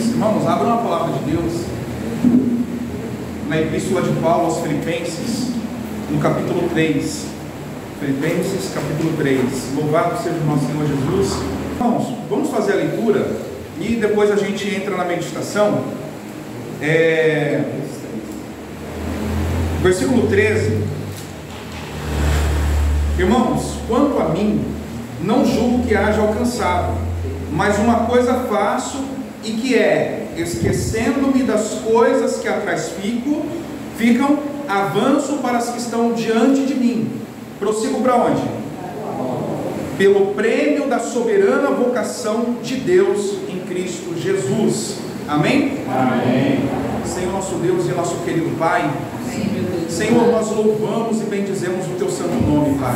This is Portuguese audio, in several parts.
Irmãos, abram a palavra de Deus na Epístola de Paulo aos Filipenses, no capítulo 3. Filipenses, capítulo 3. Louvado seja o nosso Senhor Jesus. Irmãos, vamos fazer a leitura e depois a gente entra na meditação. Versículo 13. Irmãos, quanto a mim, não julgo que haja alcançado, mas uma coisa faço, e que é, esquecendo-me das coisas que atrás ficam, avanço para as que estão diante de mim. Prossigo para onde? Pelo prêmio da soberana vocação de Deus em Cristo Jesus. Amém? Amém. Senhor nosso Deus e nosso querido Pai, Senhor, nós louvamos e bendizemos o Teu santo nome, Pai.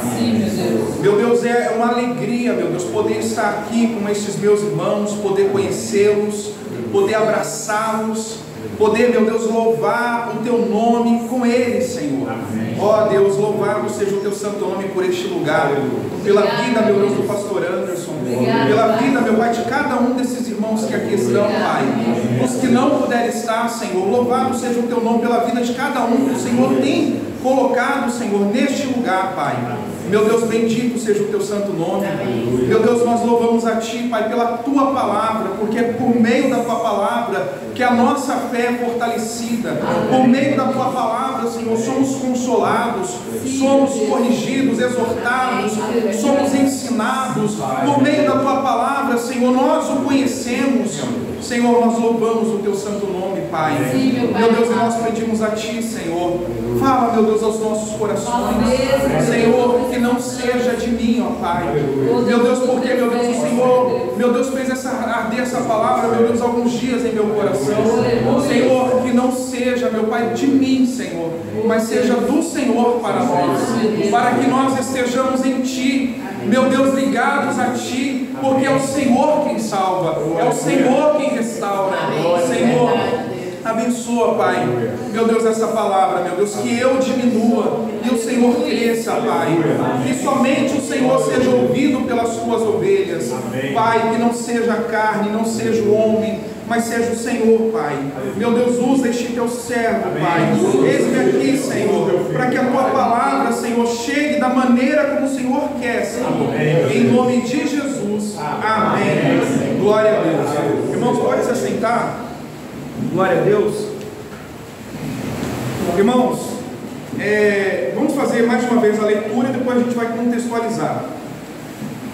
Meu Deus, é uma alegria, meu Deus, poder estar aqui com estes meus irmãos, poder conhecê-los, poder abraçá-los, poder, meu Deus, louvar o Teu nome com eles, Senhor. Ó Deus, louvado seja o Teu santo nome por este lugar, pela vida, meu Deus, do pastor Anderson, pela vida, meu Pai, de cada um desses irmãos que aqui estão, Pai. Os que não puderem estar, Senhor, louvado seja o Teu nome pela vida de cada um que o Senhor tem colocado, Senhor, neste lugar, Pai. Meu Deus, bendito seja o Teu santo nome. Meu Deus, nós louvamos a Ti, Pai, pela Tua palavra, porque é por meio da Tua palavra que a nossa fé é fortalecida. Por meio da Tua palavra, Senhor, somos consolados, somos corrigidos, exortados, somos ensinados. Por meio da Tua palavra, Senhor, nós o conhecemos. Senhor, nós louvamos o Teu santo nome, Pai. Meu Deus, e nós pedimos a Ti, Senhor, fala, meu Deus, aos nossos corações, Senhor, que não seja de mim, ó Pai. Meu Deus, porque, meu Deus, o Senhor, meu Deus, fez arder essa palavra, meu Deus, alguns dias em meu coração. Senhor, que não seja, meu Pai, de mim, Senhor, mas seja do Senhor para nós, para que nós estejamos em Ti, meu Deus, ligados a Ti, porque é o Senhor quem salva, é o Senhor quem restaura. Senhor, abençoa, Pai, meu Deus, essa palavra, meu Deus, que eu diminua e o Senhor cresça, Pai, que somente o Senhor seja ouvido pelas Tuas ovelhas, Pai, que não seja a carne, não seja o homem, mas seja o Senhor, Pai. Meu Deus, usa este Teu servo, Pai. Eis-me aqui, Senhor, para que a Tua palavra, Senhor, chegue da maneira como o Senhor quer, Senhor. Em nome de Jesus. Amém. Glória a Deus. Irmãos, pode se assentar. Glória a Deus. Irmãos, vamos fazer mais uma vez a leitura e depois a gente vai contextualizar.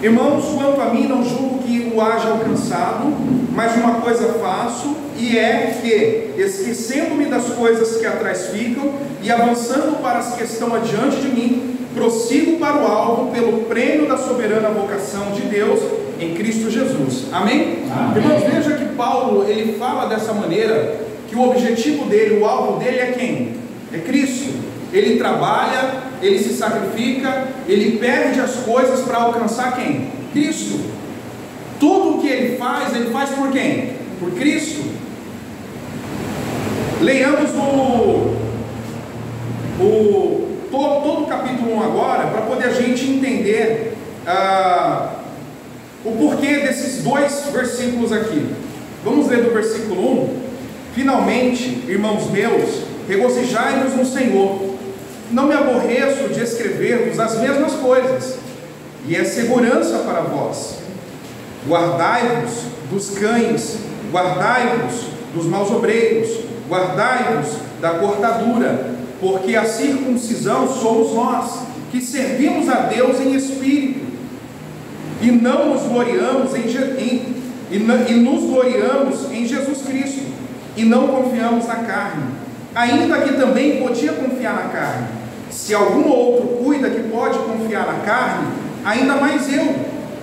Irmãos, quanto a mim, não julgo que o haja alcançado, mas uma coisa faço, e é que, esquecendo-me das coisas que atrás ficam e avançando para as que estão adiante de mim, prossigo para o alvo pelo prêmio da soberana vocação de Deus em Cristo Jesus. Amém? Amém. Irmãos, veja que Paulo, ele fala dessa maneira, que o objetivo dele, o alvo dele é quem? É Cristo. Ele trabalha, ele se sacrifica, ele perde as coisas para alcançar quem? Cristo. Tudo o que ele faz por quem? Por Cristo. Leiamos todo o capítulo 1 agora, para poder a gente entender o porquê desses dois versículos aqui. Vamos ler do versículo 1. Finalmente, irmãos meus, regozijai-vos no Senhor. Não me aborreço de escrever-vos as mesmas coisas, e é segurança para vós. Guardai-vos dos cães, guardai-vos dos maus obreiros, guardai-vos da cortadura, porque a circuncisão somos nós, que servimos a Deus em espírito, e não nos gloriamos nos gloriamos em Jesus Cristo, e não confiamos na carne, ainda que também podia confiar na carne. Se algum outro cuida que pode confiar na carne, ainda mais eu,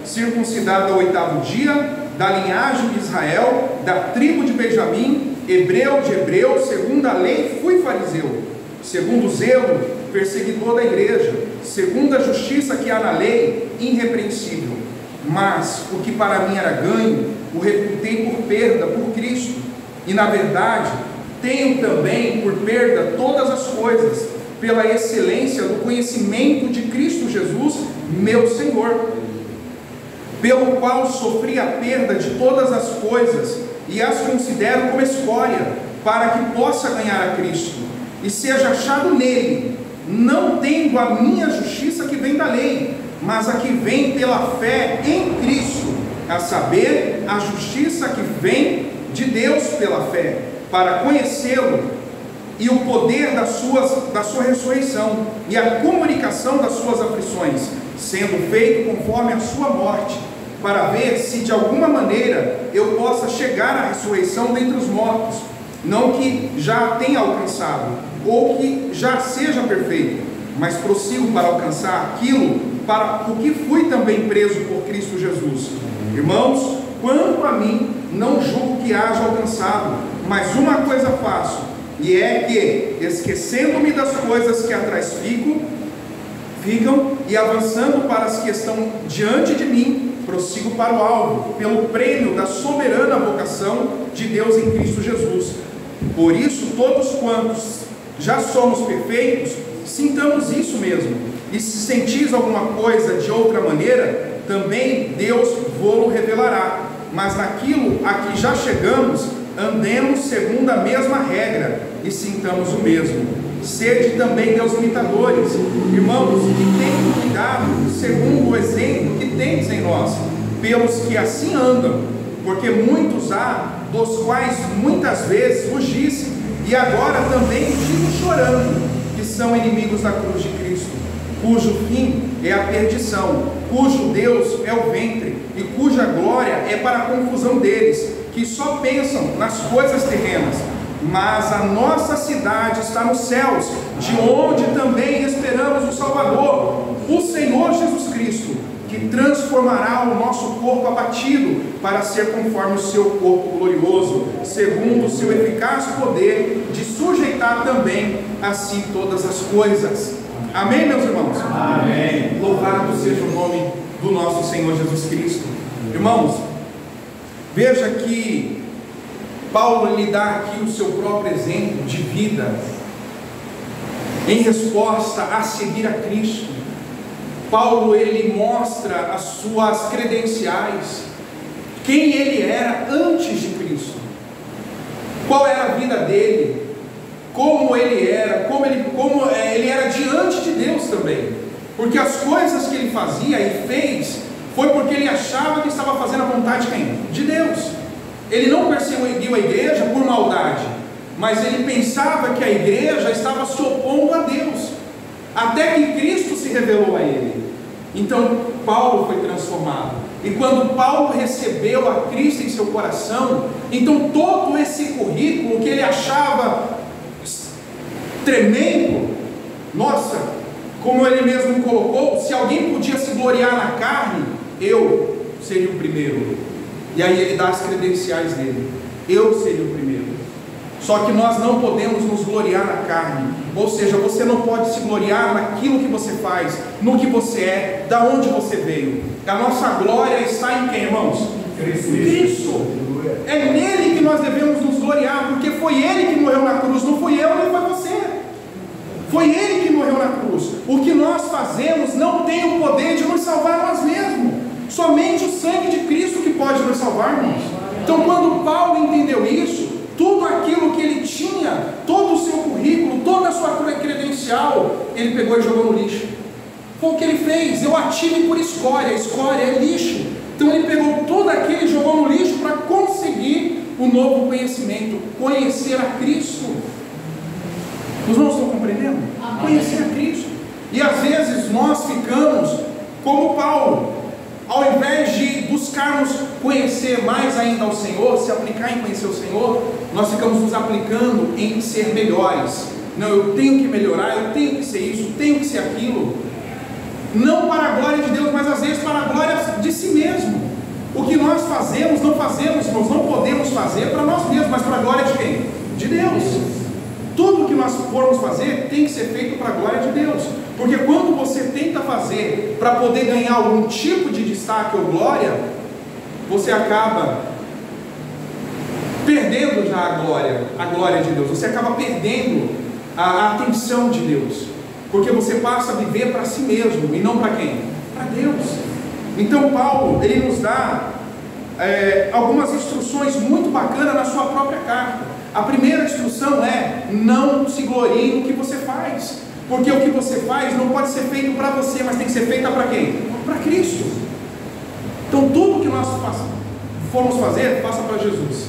circuncidado ao 8º dia, da linhagem de Israel, da tribo de Benjamim, hebreu de hebreus, segundo a lei fui fariseu, segundo o zelo, perseguidor da igreja, segundo a justiça que há na lei, irrepreensível. Mas o que para mim era ganho, o reputei por perda por Cristo, e na verdade tenho também por perda todas as coisas, pela excelência do conhecimento de Cristo Jesus, meu Senhor, pelo qual sofri a perda de todas as coisas, e as considero como escória, para que possa ganhar a Cristo, e seja achado nele, não tendo a minha justiça que vem da lei, mas a que vem pela fé em Cristo, a saber, a justiça que vem de Deus pela fé, para conhecê-lo, e o poder da sua ressurreição, e a comunicação das suas aflições, sendo feito conforme a sua morte, para ver se de alguma maneira eu possa chegar à ressurreição dentre os mortos, não que já tenha alcançado, ou que já seja perfeito, mas prossigo para alcançar aquilo para o que fui também preso por Cristo Jesus. Irmãos, quanto a mim, não julgo que haja alcançado, mas uma coisa faço, e é que, esquecendo-me das coisas que atrás ficam, e avançando para as que estão diante de mim, prossigo para o alvo, pelo prêmio da soberana vocação de Deus em Cristo Jesus. Por isso, todos quantos já somos perfeitos, sintamos isso mesmo, e se sentis alguma coisa de outra maneira, também Deus vô-lo revelará. Mas naquilo a que já chegamos, andemos segundo a mesma regra, e sintamos o mesmo. Sede também meus imitadores, irmãos, e tenham cuidado, segundo o exemplo que tendes em nós, pelos que assim andam, porque muitos há, dos quais muitas vezes vos disse, e agora também digo chorando, que são inimigos da cruz de Cristo, cujo fim é a perdição, cujo Deus é o ventre, e cuja glória é para a confusão deles, que só pensam nas coisas terrenas. Mas a nossa cidade está nos céus, de onde também esperamos o Salvador, o Senhor Jesus Cristo, que transformará o nosso corpo abatido para ser conforme o seu corpo glorioso, segundo o seu eficaz poder de sujeitar também a si todas as coisas. Amém, meus irmãos? Amém. Louvado seja o nome do nosso Senhor Jesus Cristo. Irmãos, veja que Paulo lhe dá aqui o seu próprio exemplo de vida, em resposta a seguir a Cristo. Paulo, ele mostra as suas credenciais, quem ele era antes de Cristo, qual era a vida dele, como ele era, como ele era diante de Deus também, porque as coisas que ele fazia e fez, foi porque ele achava que estava fazendo a vontade de quem? De Deus. Ele não perseguiu a igreja por maldade, mas ele pensava que a igreja estava se opondo a Deus, até que Cristo se revelou a ele. Então Paulo foi transformado, e quando Paulo recebeu a Cristo em seu coração, então todo esse currículo que ele achava tremendo, nossa, como ele mesmo colocou, se alguém podia se gloriar na carne, eu seria o primeiro. E aí ele dá as credenciais dele, eu seria o primeiro. Só que nós não podemos nos gloriar na carne, ou seja, você não pode se gloriar naquilo que você faz, no que você é, da onde você veio. A nossa glória está em quem, irmãos? Cristo. É nele que nós devemos nos gloriar, porque foi ele que morreu na cruz, não fui eu nem foi você. Foi ele que morreu na cruz. O que nós fazemos não tem o poder de nos salvar nós mesmos. Somente o sangue de Cristo que pode nos salvar, irmãos. Então, quando Paulo entendeu isso, tudo aquilo que ele tinha, todo o seu currículo, toda a sua credencial, ele pegou e jogou no lixo. Foi o que ele fez. Eu atire por escória, escória é lixo. Então ele pegou tudo aquilo e jogou no lixo para conseguir o novo conhecimento, conhecer a Cristo. Os irmãos estão compreendendo? Amém. Conhecer a Cristo. E às vezes nós ficamos como Paulo, ao invés de buscarmos conhecer mais ainda ao Senhor, se aplicar em conhecer o Senhor, nós ficamos nos aplicando em ser melhores. Não, eu tenho que melhorar, eu tenho que ser isso, eu tenho que ser aquilo. Não para a glória de Deus, mas às vezes para a glória de si mesmo. O que nós fazemos, não fazemos, irmãos, não podemos fazer para nós mesmos, mas para a glória de quem? De Deus. Tudo que nós formos fazer tem que ser feito para a glória de Deus, porque quando você tenta fazer para poder ganhar algum tipo de destaque ou glória, você acaba perdendo já a glória de Deus, você acaba perdendo a atenção de Deus, porque você passa a viver para si mesmo e não para quem? Para Deus. Então Paulo, ele nos dá algumas instruções muito bacanas na sua própria carta. A primeira instrução é: não se glorie no que você faz, porque o que você faz não pode ser feito para você, mas tem que ser feito para quem? Para Cristo. Então tudo que nós formos fazer, faça para Jesus,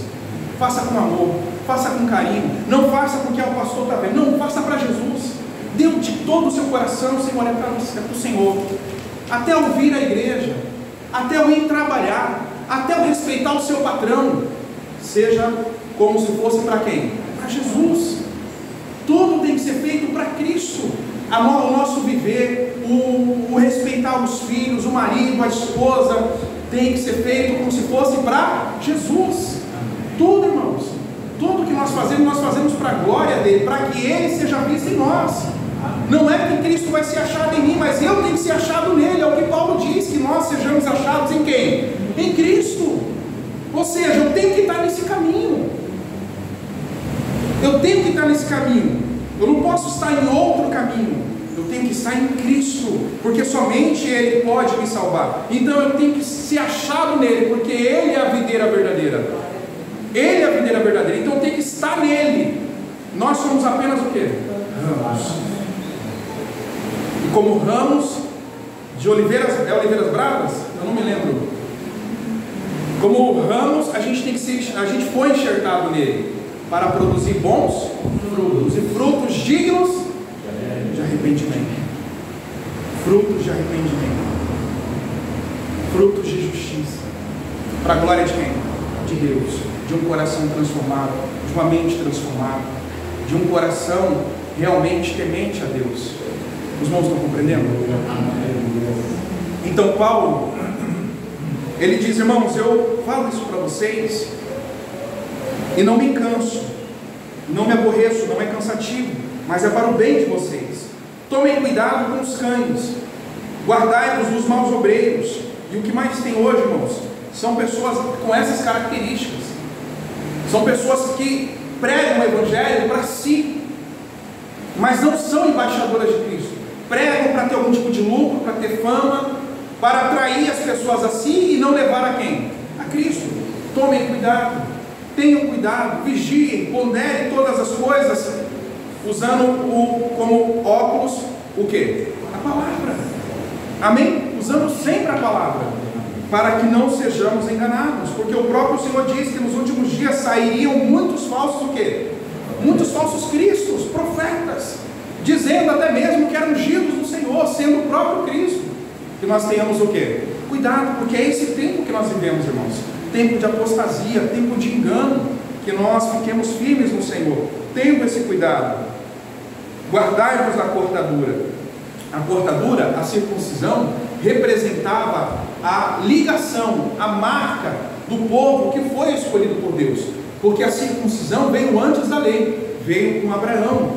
faça com amor, faça com carinho, não faça porque o pastor está vendo, não, faça para Jesus, dê de todo o seu coração. Senhor, é para o Senhor, até o vir à igreja, até o ir trabalhar, até o respeitar o seu patrão, seja como se fosse para quem? Para Jesus. Tudo tem que ser feito para Cristo. O nosso viver, o respeitar os filhos, o marido, a esposa, tem que ser feito como se fosse para Jesus. Tudo, irmãos, tudo que nós fazemos para a glória dele, para que ele seja visto em nós. Não é que Cristo vai ser achado em mim, mas eu tenho que ser achado nele. É o que Paulo diz, que nós sejamos achados em quem? Em Cristo. Ou seja, eu tenho que estar nesse caminho. Eu tenho que estar nesse caminho. Eu não posso estar em outro caminho. Eu tenho que estar em Cristo, porque somente Ele pode me salvar. Então eu tenho que ser achado nele, porque Ele é a videira verdadeira. Ele é a videira verdadeira. Então eu tenho que estar nele. Nós somos apenas o quê? Ramos. E como ramos de oliveiras bravas, eu não me lembro. Como ramos, a gente foi enxertado nele para produzir bons frutos, e frutos dignos de arrependimento. Frutos de arrependimento, frutos de justiça, para a glória de quem? De Deus, de um coração transformado, de uma mente transformada, de um coração realmente temente a Deus. Os irmãos estão compreendendo? Então Paulo, ele diz: irmãos, eu falo isso para vocês e não me canso, não me aborreço, não é cansativo, mas é para o bem de vocês. Tomem cuidado com os cães, guardai-vos dos maus obreiros. E o que mais tem hoje, irmãos, são pessoas com essas características. São pessoas que pregam o evangelho para si, mas não são embaixadoras de Cristo. Pregam para ter algum tipo de lucro, para ter fama, para atrair as pessoas a si e não levar a quem? A Cristo. Tomem cuidado, tenham cuidado, vigiem, ponderem todas as coisas, usando como óculos o que? A palavra. Amém? Usando sempre a palavra, para que não sejamos enganados, porque o próprio Senhor diz que nos últimos dias sairiam muitos falsos o quê? Muitos falsos cristos, profetas, dizendo até mesmo que eram ungidos do Senhor, sendo o próprio Cristo. Que nós tenhamos o quê? Cuidado, porque é esse tempo que nós vivemos, irmãos, tempo de apostasia, tempo de engano, que nós fiquemos firmes no Senhor, tendo esse cuidado. Guardai-vos da cortadura. A cortadura, a circuncisão, representava a ligação, a marca do povo que foi escolhido por Deus, porque a circuncisão veio antes da lei, veio com Abraão.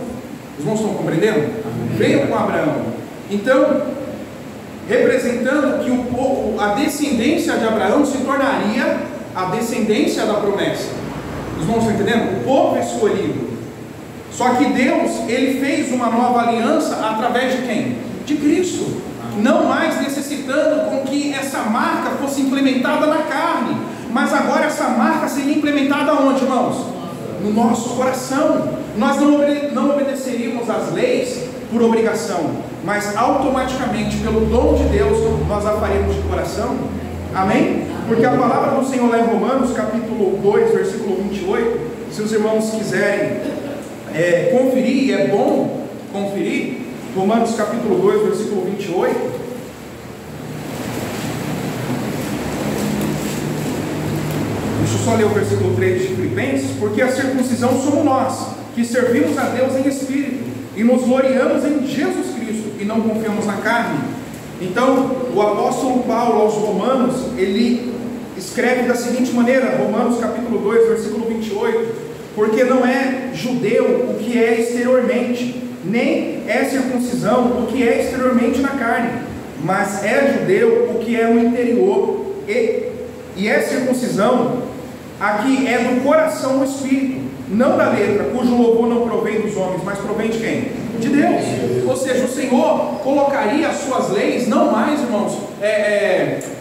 Os irmãos estão compreendendo? Veio com Abraão. Então, representando que a descendência de Abraão se tornaria a descendência da promessa. Os irmãos estão entendendo? O povo escolhido. Só que Deus, Ele fez uma nova aliança através de quem? De Cristo. Não mais necessitando com que essa marca fosse implementada na carne, mas agora essa marca seria implementada onde, irmãos? No nosso coração. Nós não obedeceríamos às leis por obrigação, mas automaticamente, pelo dom de Deus, nós a faremos de coração. Amém? Porque a palavra do Senhor lá em Romanos, capítulo 2, versículo 28, se os irmãos quiserem conferir, é bom conferir, Romanos capítulo 2, versículo 28, deixa eu só ler o versículo 3 de Filipenses, porque a circuncisão somos nós, que servimos a Deus em espírito, e nos gloriamos em Jesus Cristo, e não confiamos na carne. Então, o apóstolo Paulo aos Romanos, ele escreve da seguinte maneira, Romanos capítulo 2, versículo 28, porque não é judeu o que é exteriormente, nem é circuncisão o que é exteriormente na carne, mas é judeu o que é no interior, e é circuncisão aqui é do coração no espírito, não da letra, cujo louvor não provém dos homens, mas provém de quem? De Deus. Ou seja, o Senhor colocaria as suas leis, não mais, irmãos,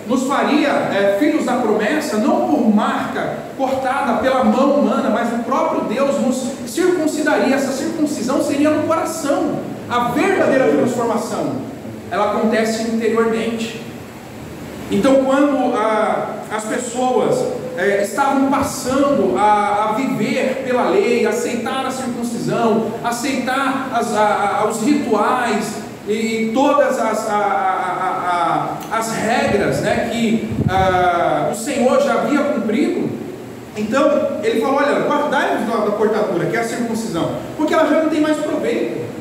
nos faria filhos da promessa, não por marca cortada pela mão humana, mas o próprio Deus nos circuncidaria. Essa circuncisão seria no coração. A verdadeira transformação, ela acontece interiormente. Então, quando as pessoas estavam passando a viver pela lei, aceitar a circuncisão, aceitar os rituais e todas as regras, né, que o Senhor já havia cumprido, então ele falou: olha, guardai-vos da cortadura, que é a circuncisão, porque ela já não tem mais proveito.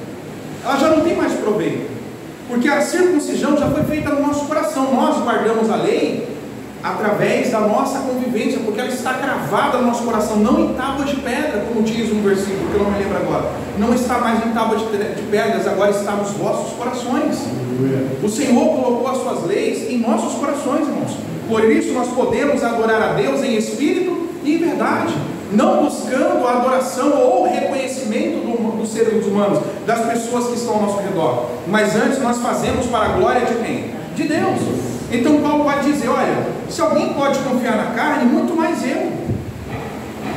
Ela já não tem mais proveito, porque a circuncisão já foi feita no nosso coração. Nós guardamos a lei através da nossa convivência, porque ela está cravada no nosso coração, não em tábuas de pedra, como diz um versículo que eu não me lembro agora. Não está mais em tábuas de pedras, agora está nos vossos corações. O Senhor colocou as suas leis em nossos corações, irmãos. Por isso nós podemos adorar a Deus em espírito e em verdade, não buscando a adoração ou o reconhecimento dos seres humanos, das pessoas que estão ao nosso redor, mas antes nós fazemos para a glória de quem? De Deus. Então Paulo vai dizer: olha, se alguém pode confiar na carne, muito mais eu.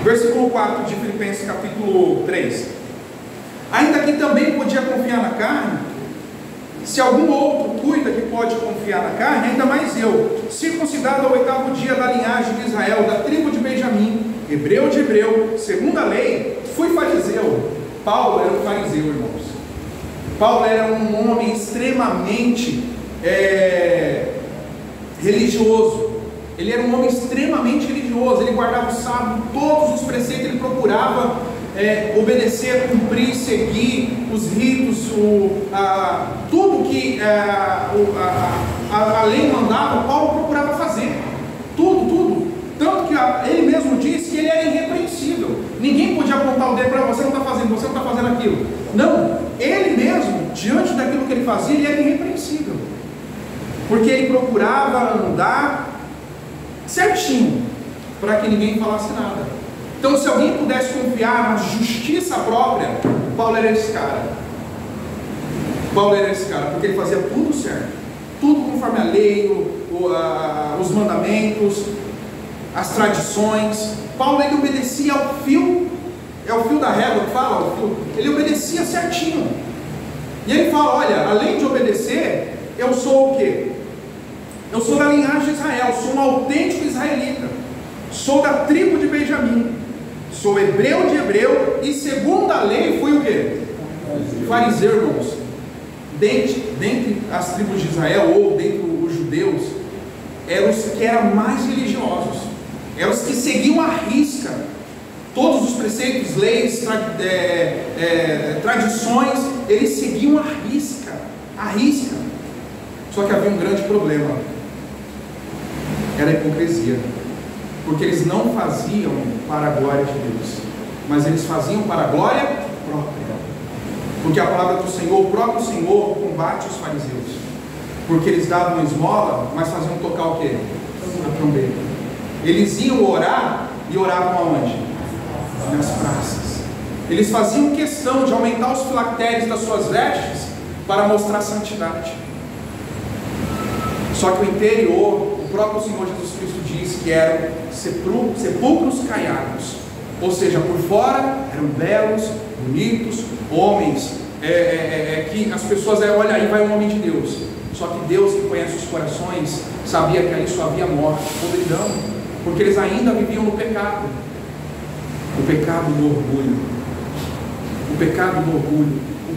Versículo 4 de Filipenses capítulo 3: ainda que também podia confiar na carne, se algum outro cuida que pode confiar na carne, ainda mais eu, circuncidado ao 8º dia da linhagem de Israel, da tribo de Benjamim, hebreu de hebreu, segundo a lei, fui fariseu. Paulo era um fariseu, irmãos. Paulo era um homem extremamente religioso. Ele era um homem extremamente religioso. Ele guardava o sábado, todos os preceitos. Ele procurava obedecer, cumprir, seguir os ritos, tudo que a lei mandava. Paulo procurava fazer tudo. Tanto que ele mesmo disse que ele era irrepreensível. Ninguém podia apontar o dedo para você: não está fazendo, você não está fazendo aquilo. Não, ele mesmo, diante daquilo que ele fazia, ele era irrepreensível, porque ele procurava andar certinho, para que ninguém falasse nada. Então, se alguém pudesse confiar na justiça própria, Paulo era esse cara. Porque ele fazia tudo certo, tudo conforme a lei, os mandamentos, as tradições. Paulo, ele obedecia ao fio, é o fio da régua que fala, ele obedecia certinho. E ele fala: olha, além de obedecer, eu sou o quê? Eu sou da linhagem de Israel, sou um autêntico israelita, sou da tribo de Benjamim, sou hebreu de hebreu, e segundo a lei fui o quê? Fariseu, irmãos. Dentre as tribos de Israel, ou dentre os judeus, eram os que eram mais religiosos, eram os que seguiam à risca todos os preceitos, leis, tradições. Eles seguiam à risca. Só que havia um grande problema: era a hipocrisia, porque eles não faziam para a glória de Deus, mas eles faziam para a glória própria. Porque a palavra do Senhor, o próprio Senhor, combate os fariseus, porque eles davam esmola, mas faziam tocar o quê? A trombeta. Eles iam orar, e oravam aonde? Nas praças. Eles faziam questão de aumentar os filactérios das suas vestes para mostrar santidade. Só que o interior, o próprio Senhor Jesus Cristo diz que eram sepulcros caiados. Ou seja, por fora eram belos, bonitos, homens, que as pessoas olha, aí vai um homem de Deus. Só que Deus, que conhece os corações, sabia que ali só havia morte, podridão, porque eles ainda viviam no pecado. O pecado do orgulho, o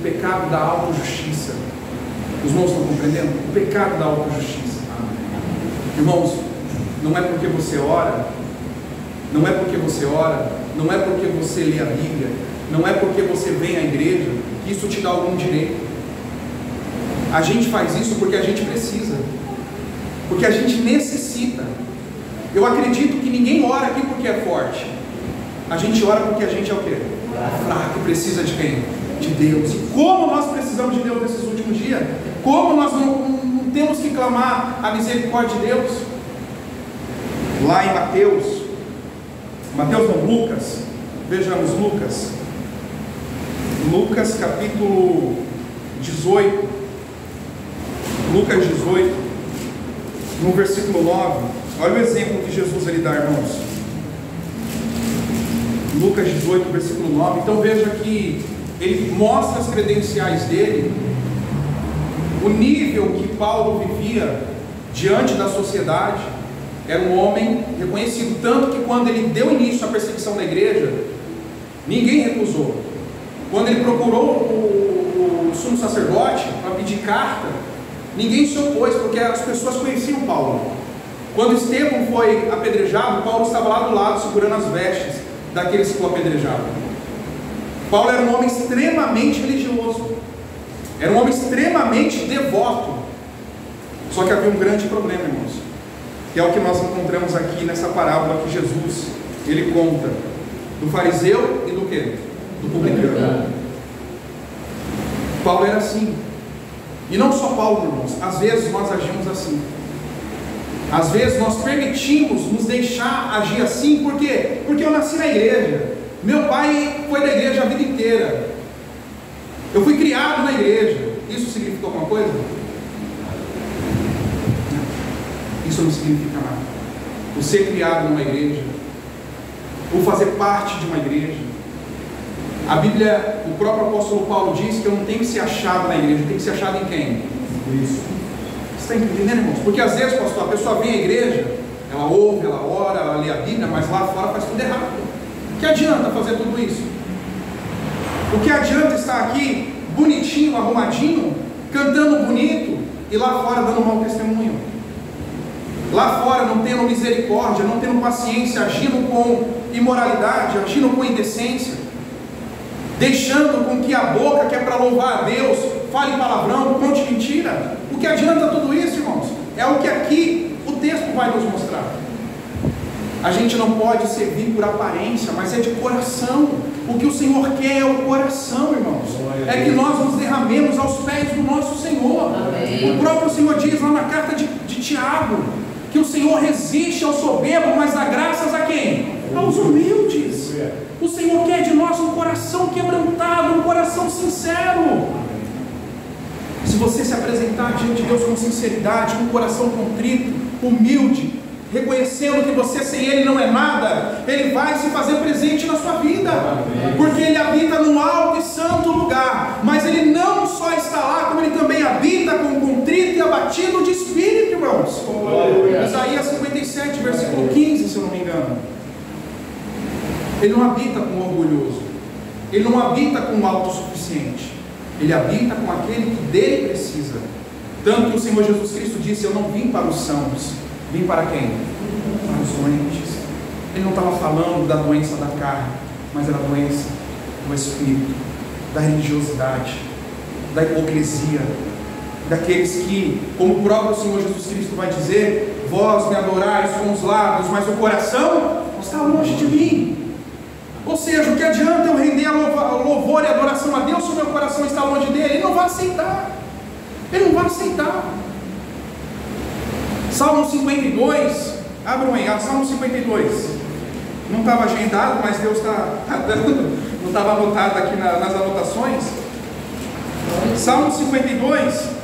pecado da autojustiça. Os irmãos estão compreendendo? O pecado da autojustiça. Irmãos, não é porque você ora, não é porque você lê a Bíblia, não é porque você vem à igreja, que isso te dá algum direito. A gente faz isso porque a gente precisa, porque a gente necessita. Eu acredito que ninguém ora aqui porque é forte. A gente ora porque a gente é o quê? Fraco, precisa de quem? De Deus. E como nós precisamos de Deus nesses últimos dias? Como nós não temos que clamar a misericórdia de Deus? Lá em Mateus Mateus não, Lucas. Vejamos Lucas. Lucas capítulo 18. Lucas 18, no versículo 9. Olha o exemplo que Jesus ele dá, irmãos. Lucas 18, versículo 9. Então veja que ele mostra as credenciais dele, o nível que Paulo vivia diante da sociedade. Era um homem reconhecido, tanto que quando ele deu início à perseguição da igreja, ninguém recusou. Quando ele procurou o sumo sacerdote para pedir carta, ninguém se opôs, porque as pessoas conheciam Paulo. Quando Estevão foi apedrejado, Paulo estava lá do lado segurando as vestes daqueles que o apedrejavam. Paulo era um homem extremamente religioso, era um homem extremamente devoto. Só que havia um grande problema, irmãos, que é o que nós encontramos aqui nessa parábola que Jesus ele conta, do fariseu e do quê? Do publicano. Paulo era assim. E não só Paulo, irmãos, às vezes nós agimos assim. Às vezes nós permitimos nos deixar agir assim. Por quê? Porque eu nasci na igreja, meu pai foi da igreja a vida inteira, eu fui criado na igreja. Isso significa alguma coisa? Isso não significa nada. O ser criado numa igreja, ou fazer parte de uma igreja. A Bíblia, o próprio apóstolo Paulo diz que eu não tenho que ser achado na igreja, eu tenho que ser achado em quem? Isso. Você está entendendo, irmãos? Porque às vezes, pastor, a pessoa vem à igreja, ela ouve, ela ora, ela lê a Bíblia, mas lá fora faz tudo errado. O que adianta fazer tudo isso? O que adianta estar aqui bonitinho, arrumadinho, cantando bonito, e lá fora dando mau testemunho? Lá fora não tendo misericórdia, não tendo paciência, agindo com imoralidade, agindo com indecência, deixando com que a boca, que é para louvar a Deus, fale palavrão, conte mentira. O que adianta tudo isso, irmãos? É o que aqui o texto vai nos mostrar. A gente não pode servir por aparência, mas é de coração. O que o Senhor quer é o coração, irmãos. É que nós nos derramemos aos pés do nosso Senhor. Amém. O próprio Senhor diz lá na carta de Tiago, que o Senhor resiste ao soberbo, mas dá graças a quem? Aos humildes. O Senhor quer de nós um coração quebrantado, um coração sincero. Se você se apresentar diante de Deus com sinceridade, com um coração contrito, humilde, reconhecendo que você sem Ele não é nada, Ele vai se fazer presente na sua vida. Porque Ele habita num alto e santo lugar. Mas Ele não só está lá, como Ele também habita com contrito e abatido de espírito, irmãos. Isaías 57, versículo 15, se eu não me engano. Ele não habita com o orgulhoso, Ele não habita com o autossuficiente, Ele habita com aquele que dele precisa. Tanto que o Senhor Jesus Cristo disse: eu não vim para os sãos, vim para quem? Para os doentes. Ele não estava falando da doença da carne, mas era a doença do espírito, da religiosidade, da hipocrisia, daqueles que, como o próprio Senhor Jesus Cristo vai dizer, vós me adorais com os lábios, mas o coração está longe de mim. Ou seja, o que adianta eu render a louvor e a adoração a Deus se o meu coração está longe dele? Ele não vai aceitar. Ele não vai aceitar. Salmo 52, abram aí, Salmo 52. Não estava agendado, mas Deus está dando, não estava anotado aqui nas anotações. Salmo 52.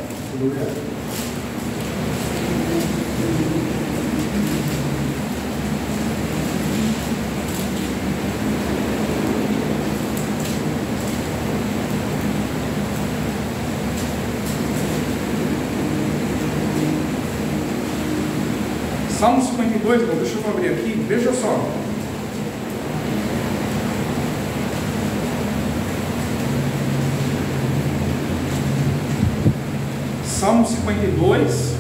Salmo 52, deixa eu abrir aqui, veja só. Salmo 52.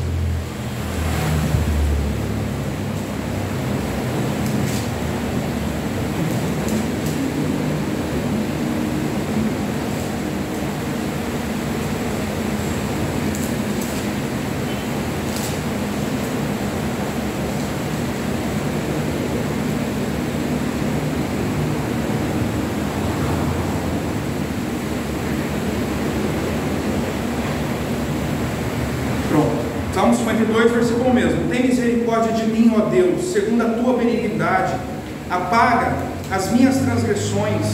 Salmo 52, versículo mesmo. Tem misericórdia de mim, ó Deus, segundo a tua benignidade, apaga as minhas transgressões.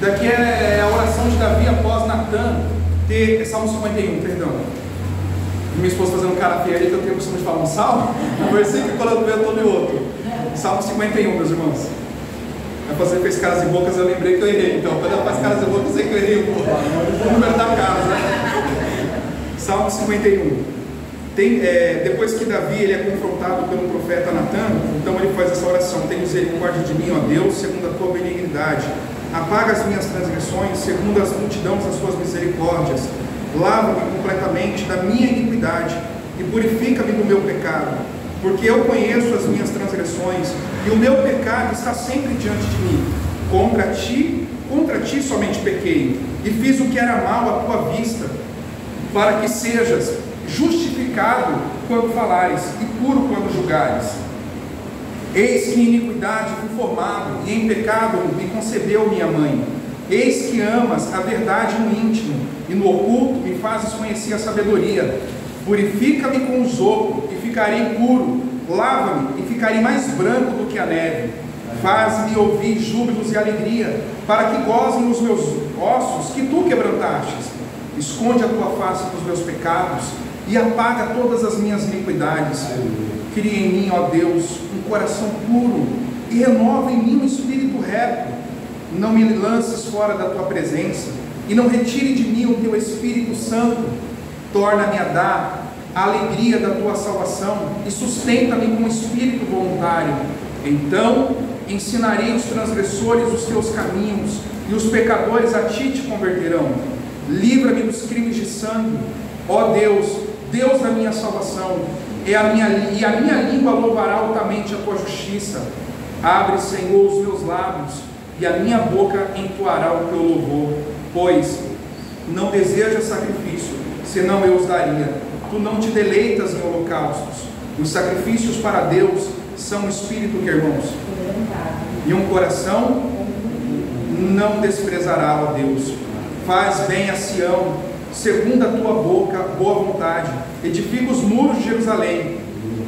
Daqui é a oração de Davi após Natan ter, Salmo 51, perdão. Minha esposa fazendo cara feia ali, que eu tenho o costume de falar um salmo, um versículo quando eu estou no outro. Salmo 51, meus irmãos. Vai fazer fez caras e bocas, eu lembrei que eu errei. Então, quando ela faz caras e bocas, eu sei que eu errei o número da casa. Salmo 51. Depois que Davi ele é confrontado pelo profeta Natan, então ele faz essa oração: tem misericórdia de mim, ó Deus, segundo a tua benignidade. Apaga as minhas transgressões, segundo as multidões das suas misericórdias. Lava-me completamente da minha iniquidade e purifica-me do meu pecado, porque eu conheço as minhas transgressões e o meu pecado está sempre diante de mim. Contra ti somente pequei e fiz o que era mal à tua vista, para que sejas justificado quando falares e puro quando julgares. Eis que em iniquidade fui formado, e em pecado me concebeu minha mãe. Eis que amas a verdade no íntimo, e no oculto me fazes conhecer a sabedoria. Purifica-me com o sopro, e ficarei puro. Lava-me, e ficarei mais branco do que a neve. Faz-me ouvir júbilos e alegria, para que gozem os meus ossos que tu quebrantastes. Esconde a tua face dos meus pecados, e apaga todas as minhas iniquidades. Cria em mim, ó Deus, um coração puro, e renova em mim um espírito reto. Não me lances fora da tua presença, e não retire de mim o teu Espírito Santo. Torna-me a dar a alegria da tua salvação, e sustenta-me com espírito voluntário. Então ensinarei os transgressores os teus caminhos, e os pecadores a ti te converterão. Livra-me dos crimes de sangue, ó Deus, Deus da minha salvação, e a minha língua louvará altamente a tua justiça. Abre, Senhor, os meus lábios, e a minha boca entoará o teu louvor, pois não desejas sacrifício, senão eu os daria. Tu não te deleitas em holocaustos. Os sacrifícios para Deus são um espírito, que irmãos, e um coração não desprezará, ó Deus. Faz bem a Sião, segundo a tua boa vontade. Edifica os muros de Jerusalém.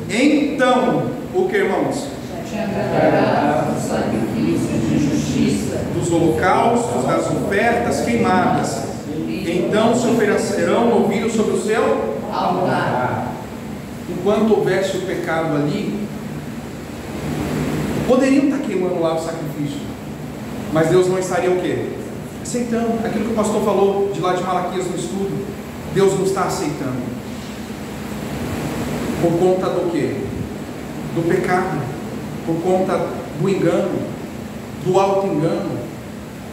Então, o que, irmãos? Te agradará dos sacrifícios de justiça, dos holocaustos, das ofertas queimadas. Então se oferecerão novilhos sobre o seu altar. Enquanto houvesse o pecado ali, poderiam estar queimando lá o sacrifício, mas Deus não estaria o quê? Aceitando. Aquilo que o pastor falou de lá de Malaquias no estudo, Deus não está aceitando. Por conta do quê? Do pecado, por conta do engano, do auto-engano,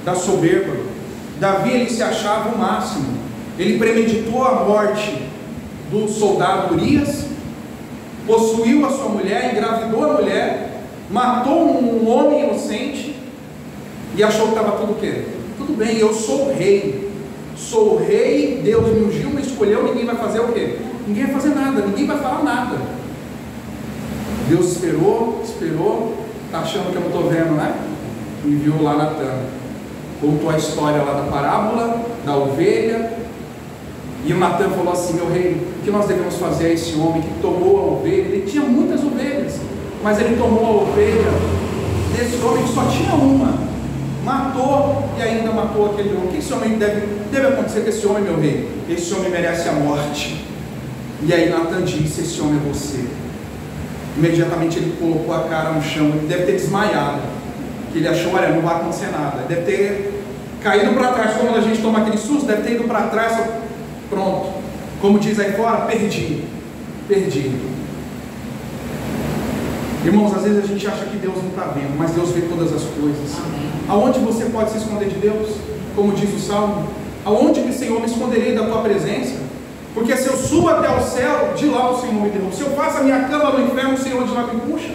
da soberba. Davi, ele se achava o máximo. Ele premeditou a morte do soldado Urias, possuiu a sua mulher, engravidou a mulher, matou um homem inocente e achou que estava tudo o quê? Tudo bem, eu sou o rei, Deus me ungiu, me escolheu, ninguém vai fazer o quê? Ninguém vai fazer nada, ninguém vai falar nada. Deus esperou, está achando que eu não estou vendo, né? Enviou lá Natan, contou a história lá da parábola, da ovelha, e o Natan falou assim: meu rei, o que nós devemos fazer a esse homem que tomou a ovelha? Ele tinha muitas ovelhas, mas ele tomou a ovelha desse homem que só tinha uma, matou e ainda matou aquele homem. O que esse homem deve acontecer com esse homem, meu rei? Esse homem merece a morte. E aí Natan disse: esse homem é você. Imediatamente ele colocou a cara no chão, ele deve ter desmaiado, que ele achou, olha, não vai acontecer nada, ele deve ter caído para trás, quando a gente toma aquele susto, deve ter ido para trás, pronto, como diz aí fora, perdi. Irmãos, às vezes a gente acha que Deus não está vendo, mas Deus vê todas as coisas. Amém. Aonde você pode se esconder de Deus? Como diz o Salmo: aonde que, Senhor, me esconderei da tua presença? Porque se eu subo até o céu, de lá o Senhor me derruba. Se eu faço a minha cama no inferno, o Senhor de lá me puxa.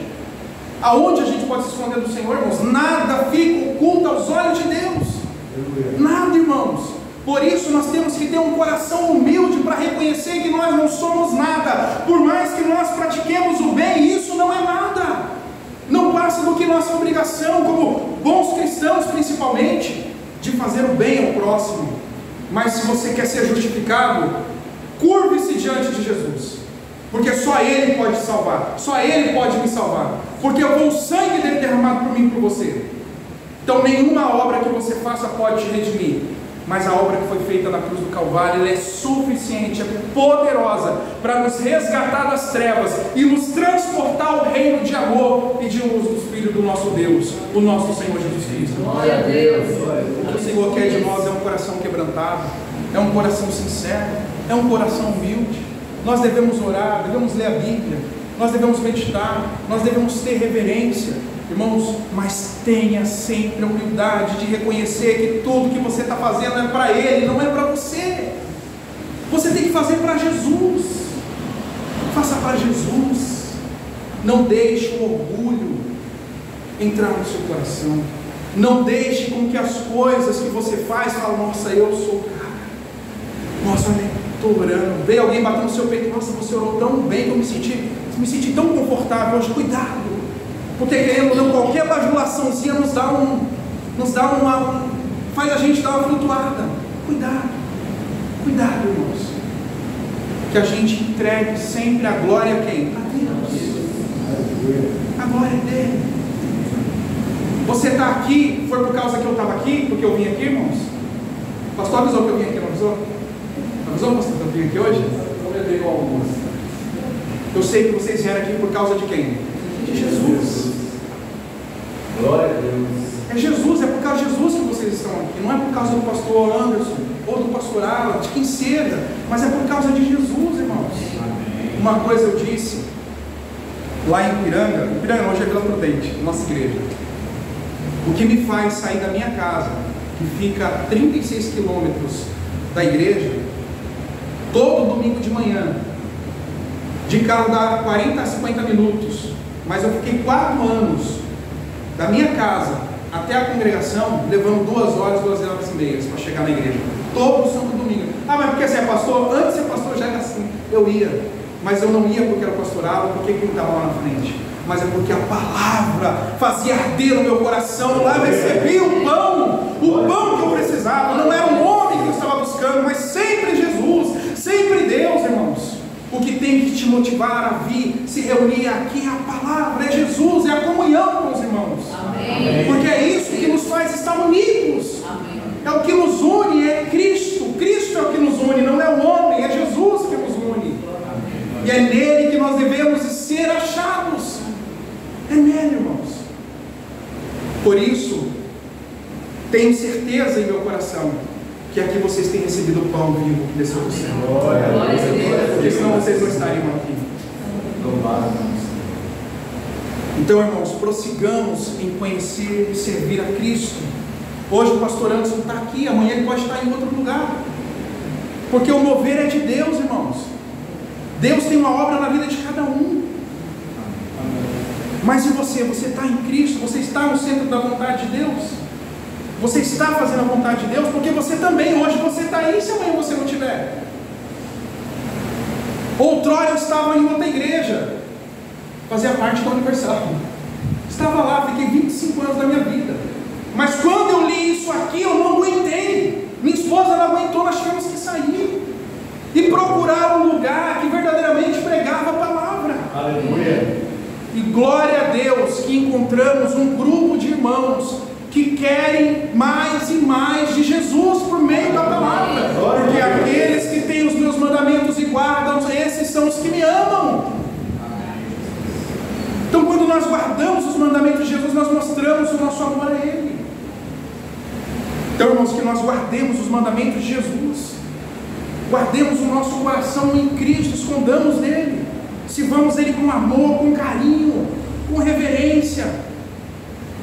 Aonde a gente pode se esconder do Senhor, irmãos? Nada fica oculto aos olhos de Deus. Nada, irmãos. Por isso nós temos que ter um coração humilde para reconhecer que nós não somos nada. Por mais que nós pratiquemos o bem, isso não é nada. Não passa do que nossa obrigação, como bons cristãos principalmente, de fazer o bem ao próximo. Mas se você quer ser justificado, curve-se diante de Jesus, porque só Ele pode salvar, só Ele pode me salvar. porque foi o sangue dele derramado por mim e por você. Então nenhuma obra que você faça pode te redimir, mas a obra que foi feita na cruz do Calvário, ela é suficiente, é poderosa para nos resgatar das trevas e nos transportar ao reino de amor e de luz do Filho do nosso Deus, o nosso Senhor Jesus Cristo. Glória a Deus. O que o Senhor quer de nós é um coração quebrantado, é um coração sincero, é um coração humilde. Nós devemos orar, devemos ler a Bíblia, nós devemos meditar, nós devemos ter reverência, irmãos, mas tenha sempre a humildade de reconhecer que tudo que você está fazendo é para Ele, não é para você. Você tem que fazer para Jesus. Faça para Jesus. Não deixe o orgulho entrar no seu coração. Não deixe com que as coisas que você faz fale, nossa, eu sou o cara. Nossa, estou orando. Veio alguém bater no seu peito, nossa, você orou tão bem que eu me senti tão confortável hoje. Cuidado, porque querendo ou não, qualquer bajulaçãozinha faz a gente dar uma flutuada. Cuidado, irmãos, que a gente entregue sempre a glória a quem? A Deus. A glória é dele. Você está aqui, foi por causa que eu estava aqui, porque eu vim aqui, irmãos? O pastor avisou que eu vim aqui, não avisou? Avisou, pastor, que eu vim aqui hoje? Eu com almoço. Eu sei que vocês vieram aqui por causa de quem? De Jesus. Glória a Deus. É Jesus, é por causa de Jesus que vocês estão aqui. Não é por causa do pastor Anderson, ou do pastor Alan, de quem seja, mas é por causa de Jesus, irmãos. Amém. Uma coisa eu disse lá em Ipiranga hoje é Vila Prudente, nossa igreja. O que me faz sair da minha casa, que fica a 36 quilômetros da igreja, todo domingo de manhã, de carro dá 40 a 50 minutos, mas eu fiquei 4 anos da minha casa até a congregação, levando 2 horas e meia para chegar na igreja, todo santo domingo. Ah, mas porque você é pastor? Antes de ser pastor já era assim, eu ia, mas eu não ia porque era pastorado, porque quem estava lá na frente, mas é porque a palavra fazia arder no meu coração. Lá eu recebi o pão que eu precisava. Não era um homem que eu estava buscando, mas sempre Jesus, sempre Deus, irmãos. O que tem que te motivar a vir, se reunir aqui é a palavra, é Jesus, é a comunhão com os irmãos. Amém. Porque é isso que nos faz estar unidos. Amém. É o que nos une, é Cristo. Cristo é o que nos une, não é o homem, é Jesus que nos une. Amém. E é nele que nós devemos ser achados. É nele, irmãos. Por isso, tenho certeza em meu coração que aqui vocês têm recebido o pão vivo que desceu do céu. Porque senão vocês não estariam aqui. Então, irmãos, prossigamos em conhecer e servir a Cristo. Hoje o pastor Anderson está aqui, amanhã ele pode estar em outro lugar. Porque o mover é de Deus, irmãos. Deus tem uma obra na vida de cada um. Mas e você? Você está em Cristo? Você está no centro da vontade de Deus? Você está fazendo a vontade de Deus? Porque você também, hoje você está aí, se amanhã você não estiver. Outrora eu estava em outra igreja, fazia parte da Universal. Estava lá, fiquei 25 anos da minha vida. Mas quando eu li isso aqui, eu não aguentei. Minha esposa não aguentou, nós tivemos que sair e procurar um lugar que verdadeiramente pregava a palavra. Aleluia. E glória a Deus que encontramos um grupo de irmãos que querem mais e mais de Jesus por meio da palavra. Porque aqueles que têm os meus mandamentos e guardam, esses são os que me amam. Então, quando nós guardamos os mandamentos de Jesus, nós mostramos o nosso amor a Ele. Então, irmãos, que nós guardemos os mandamentos de Jesus, guardemos o nosso coração em Cristo, escondamos nele, sirvamos Ele com amor, com carinho, com reverência,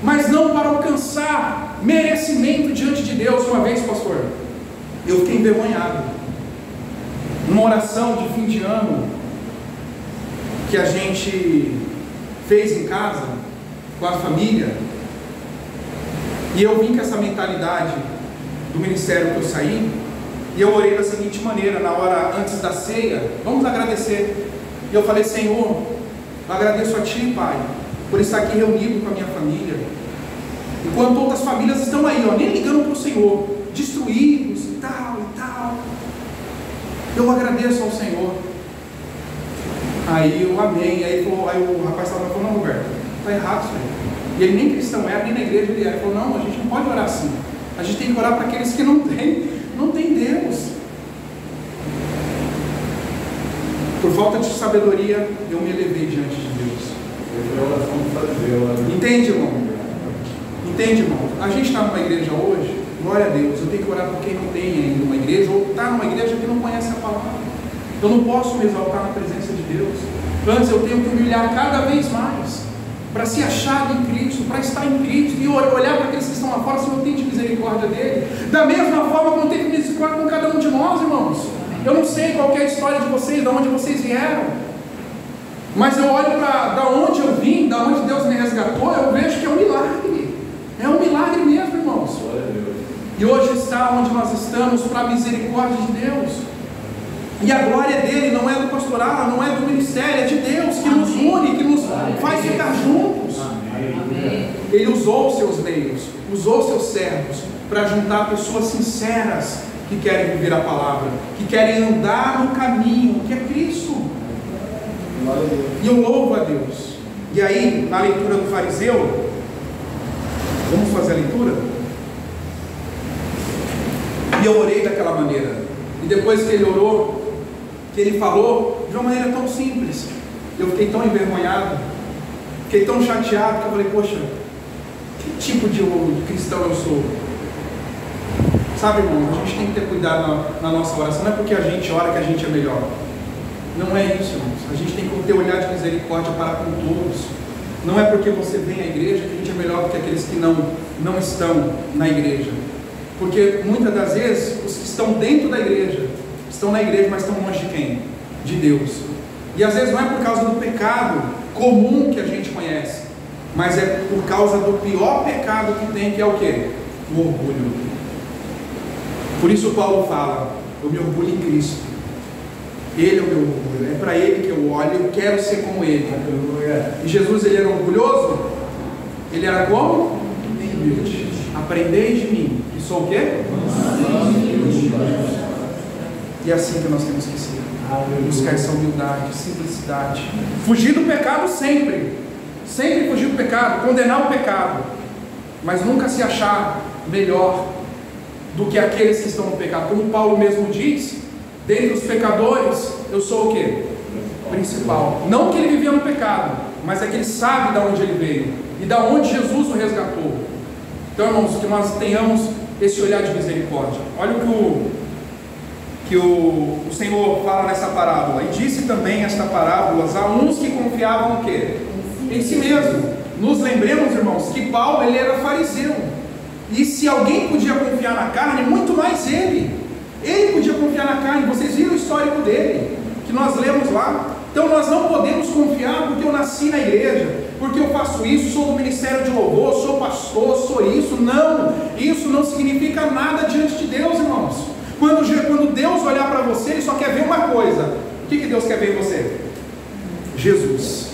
mas não para alcançar merecimento diante de Deus. Uma vez, pastor, eu fiquei envergonhado, numa oração de fim de ano, que a gente fez em casa, com a família, e eu vim com essa mentalidade do ministério que eu saí, e eu orei da seguinte maneira, na hora antes da ceia, vamos agradecer, e eu falei: Senhor, eu agradeço a Ti, Pai, por estar aqui reunido com a minha família, enquanto outras famílias estão aí, nem ligando para o Senhor, destruídos e tal, eu agradeço ao Senhor. Aí eu amei, aí o rapaz estava falando: não, Roberto, está errado isso aí. E ele nem cristão era, nem na igreja ele era. Ele falou, não, a gente não pode orar assim. A gente tem que orar para aqueles que não têm Deus. Por falta de sabedoria, eu me elevei diante de Deus. Entende, irmão? Entende, irmão? A gente está numa igreja hoje, glória a Deus, eu tenho que orar por quem não tem ainda uma igreja, ou está numa igreja que não conhece a palavra. Eu não posso me exaltar na presença de Deus. Antes eu tenho que humilhar cada vez mais, para ser achado em Cristo, para estar em Cristo, e olhar para aqueles que estão lá fora, Senhor, tem misericórdia dele. Da mesma forma como teve misericórdia com cada um de nós, irmãos. Eu não sei qual é a história de vocês, de onde vocês vieram, mas eu olho para da onde eu vim, da onde Deus me resgatou, eu vejo que é um milagre. É um milagre mesmo, irmãos. E hoje está onde nós estamos para a misericórdia de Deus. E a glória dele não é do pastoral, não é do ministério, é de Deus, que nos une, que nos faz ficar juntos. Ele usou os seus meios, usou os seus servos para juntar pessoas sinceras que querem viver a palavra, que querem andar no caminho que é Cristo. E eu louvo a Deus. E aí, na leitura do fariseu, vamos fazer a leitura? E eu orei daquela maneira. E depois que ele orou, que ele falou de uma maneira tão simples, eu fiquei tão envergonhado, fiquei tão chateado, que eu falei, poxa, que tipo de cristão eu sou? Sabe, irmão, a gente tem que ter cuidado na nossa oração. Não é porque a gente ora que a gente é melhor. Não é isso, irmãos. A gente tem que ter olhar de misericórdia para com todos. Não é porque você vem à igreja que a gente é melhor do que aqueles que não estão na igreja. Porque muitas das vezes os que estão dentro da igreja estão na igreja, mas estão longe de quem? De Deus. E às vezes não é por causa do pecado comum que a gente conhece, mas é por causa do pior pecado que tem, que é o quê? O orgulho. Por isso Paulo fala, eu me orgulho em Cristo. Ele é o meu orgulho, é para Ele que eu olho, eu quero ser como Ele. E Jesus, ele era orgulhoso? Ele era como? Humilde. Aprendei de mim, que sou o quê? E é assim que nós temos que ser. Buscar essa humildade, simplicidade. Fugir do pecado sempre. Sempre fugir do pecado, condenar o pecado. Mas nunca se achar melhor do que aqueles que estão no pecado. Como Paulo mesmo diz, dentre os pecadores, eu sou o quê? Principal. Não que ele vivia no pecado, mas é que ele sabe de onde ele veio e de onde Jesus o resgatou. Então, irmãos, que nós tenhamos esse olhar de misericórdia. Olha o que o Senhor fala nessa parábola. E disse também esta parábola a uns que confiavam o quê? Em si mesmo. Nos lembremos, irmãos, que Paulo, ele era fariseu. E se alguém podia confiar na carne, muito mais ele. Ele podia confiar na carne. Vocês viram o histórico dele, que nós lemos lá. Então nós não podemos confiar porque eu nasci na igreja, porque eu faço isso, sou do ministério de louvor, sou pastor, sou isso. Não, isso não significa nada diante de Deus, irmãos. Quando Deus olhar para você, Ele só quer ver uma coisa. O que Deus quer ver em você? Jesus.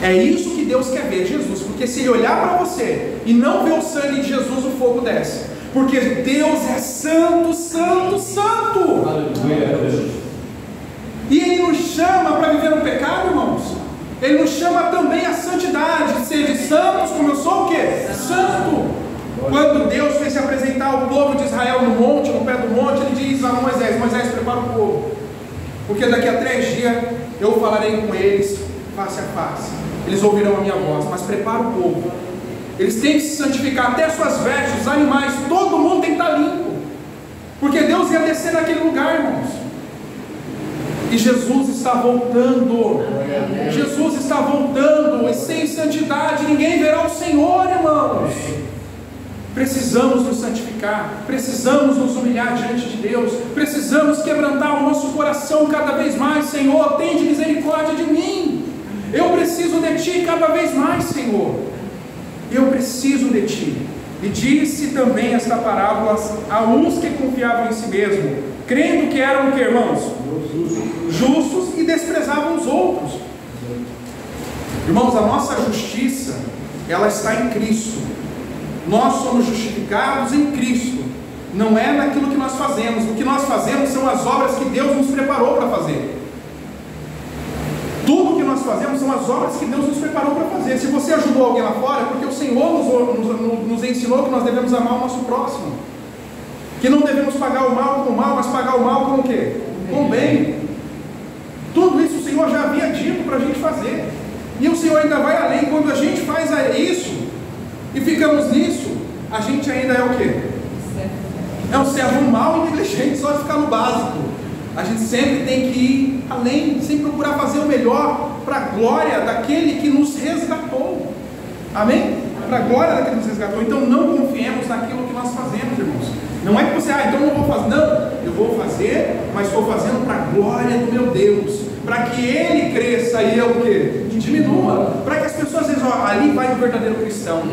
É isso que Deus quer ver, Jesus. Porque se Ele olhar para você e não ver o sangue de Jesus, o fogo desce. Porque Deus é santo, santo, santo. Aleluia. E Ele nos chama para viver no pecado, irmãos. Ele nos chama também à santidade. Ser santos, como eu sou o quê? Santo. Quando Deus fez se apresentar ao povo de Israel no monte, no pé do monte, Ele diz a Moisés: Moisés, prepara o povo, porque daqui a 3 dias eu falarei com eles face a face. Eles ouvirão a minha voz, mas prepara o povo. Eles têm que se santificar, até suas vestes, os animais, todo mundo tem que estar limpo, porque Deus ia descer naquele lugar, irmãos. E Jesus está voltando. Jesus está voltando, e sem santidade ninguém verá o Senhor, irmãos. Precisamos nos santificar, precisamos nos humilhar diante de Deus, precisamos quebrantar o nosso coração cada vez mais. Senhor, tende misericórdia de mim. Eu preciso de Ti cada vez mais, Senhor. Eu preciso de Ti. E disse também esta parábola a uns que confiavam em si mesmo, crendo que eram o que, irmãos? Justos, e desprezavam os outros. Irmãos, a nossa justiça, ela está em Cristo. Nós somos justificados em Cristo. Não é naquilo que nós fazemos. O que nós fazemos são as obras que Deus nos preparou para fazer. Tudo que nós fazemos são as obras que Deus nos preparou para fazer. Se você ajudou alguém lá fora, é porque o Senhor nos ensinou que nós devemos amar o nosso próximo, que não devemos pagar o mal com o mal, mas pagar o mal com o quê? Com o bem. Tudo isso o Senhor já havia dito para a gente fazer, e o Senhor ainda vai além. Quando a gente faz isso e ficamos nisso, a gente ainda é o quê? É um servo mau e negligente, só de ficar no básico. A gente sempre tem que ir além, sempre procurar fazer o melhor para a glória daquele que nos resgatou. Amém? Para a glória daquele que nos resgatou. Então não confiemos naquilo que nós fazemos, irmãos. Não é que você, então não vou fazer. Não, eu vou fazer, mas estou fazendo para a glória do meu Deus, para que Ele cresça e eu o quê? Diminua. Para que as pessoas dizem, ali vai o verdadeiro cristão.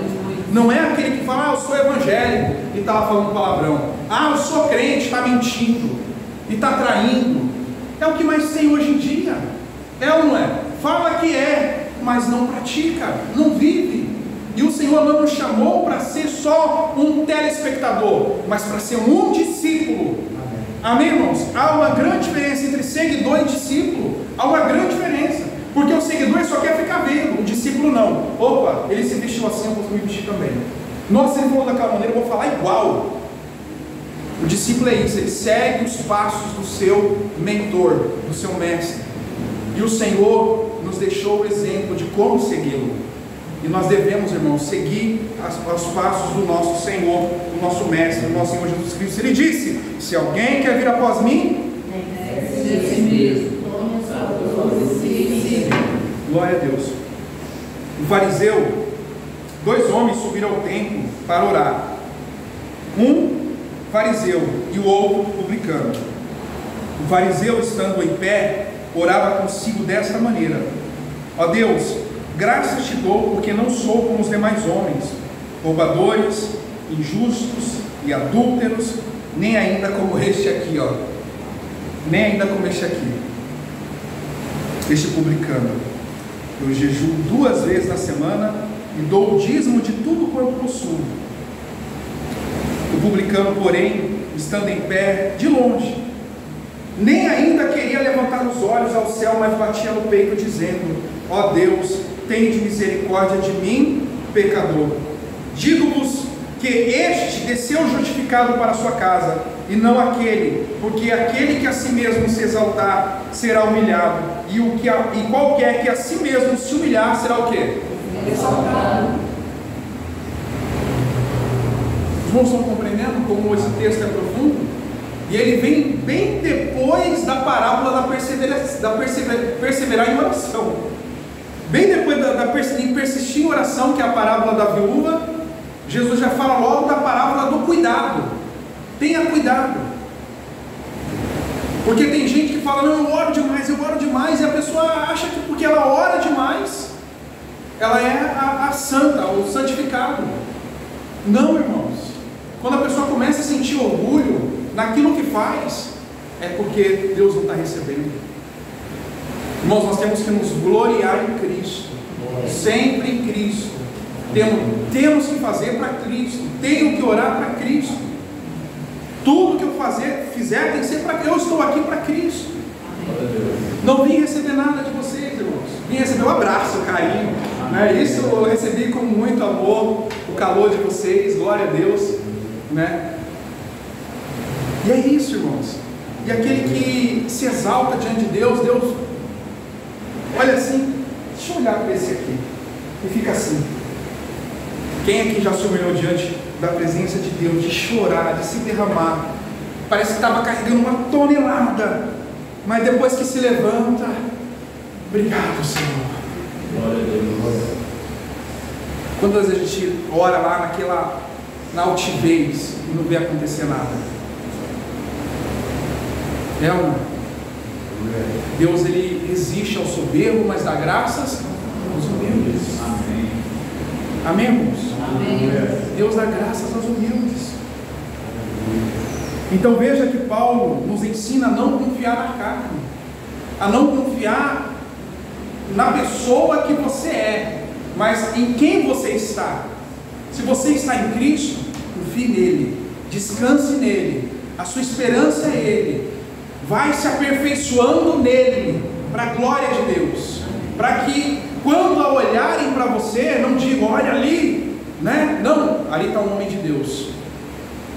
Não é aquele que fala, eu sou evangélico e está lá falando palavrão. Eu sou crente, está mentindo e está traindo. É o que mais tem hoje em dia. É ou não é? Fala que é, mas não pratica, não vive. E o Senhor não nos chamou para ser só um telespectador, mas para ser um discípulo. Amém, irmãos? Há uma grande diferença entre seguidor e discípulo. Há uma grande diferença. Porque o seguidor só quer ficar vendo, o discípulo não. Opa, ele se vestiu assim, eu vou me vestir também. Nossa, ele falou daquela maneira, eu vou falar igual. O discípulo é isso, ele segue os passos do seu mentor, do seu mestre. E o Senhor nos deixou o exemplo de como segui-lo. E nós devemos, irmãos, seguir os passos do nosso Senhor, do nosso mestre, do nosso Senhor Jesus Cristo. Ele disse: se alguém quer vir após mim, glória a Deus. O fariseu, 2 homens subiram ao templo para orar. Um fariseu e o outro publicano. O fariseu, estando em pé, orava consigo desta maneira: ó Deus, graças te dou, porque não sou como os demais homens, roubadores, injustos e adúlteros, nem ainda como este aqui, nem ainda como este aqui, este publicano. Eu jejuo 2 vezes na semana e dou o dízimo de tudo quanto possuo. O publicano, porém, estando em pé, de longe, nem ainda queria levantar os olhos ao céu, mas batia no peito, dizendo: ó Deus, tende misericórdia de mim, pecador. Digo-vos que este desceu justificado para a sua casa, e não aquele, porque aquele que a si mesmo se exaltar será humilhado, e qualquer que a si mesmo se humilhar será o quê? Exaltado. Os irmãos estão compreendendo como esse texto é profundo? E ele vem bem depois da parábola da perseverar em oração. Bem depois de persistir em oração, que é a parábola da viúva, Jesus já fala logo da parábola do cuidado. Tenha cuidado. Porque tem gente que fala: não, eu oro demais, e a pessoa acha que porque ela ora demais, ela é a santa, o santificado. Não, irmãos. Quando a pessoa começa a sentir orgulho naquilo que faz, é porque Deus não está recebendo. Irmãos, nós temos que nos gloriar em Cristo, sempre em Cristo. Temos que fazer para Cristo, tenho que orar para Cristo. Tudo que eu fizer tem que ser para que eu estou aqui para Cristo. Não vim receber nada de vocês, irmãos. Vim receber um abraço, carinho, né? Isso eu recebi com muito amor, o calor de vocês, glória a Deus, né? E é isso, irmãos. E aquele que se exalta diante de Deus, olha assim, deixa eu olhar para esse aqui, e fica assim. Quem aqui já se humilhou diante da presença de Deus, de chorar, de se derramar? Parece que estava carregando uma tonelada, mas depois que se levanta, obrigado, Senhor. Glória a Deus. Quantas vezes a gente ora lá na altivez e não vê acontecer nada? É ou não? Deus, ele resiste ao soberbo, mas dá graças aos humildes. Amém. Amém, irmãos? Amém. Deus dá graças aos humildes. Então veja que Paulo nos ensina a não confiar na carne, a não confiar na pessoa que você é, mas em quem você está. Se você está em Cristo, confie nele, descanse nele, a sua esperança é ele, vai se aperfeiçoando nele, para a glória de Deus. para que quando a olharem para você, não digam, olha ali, né? Não, ali está um homem de Deus,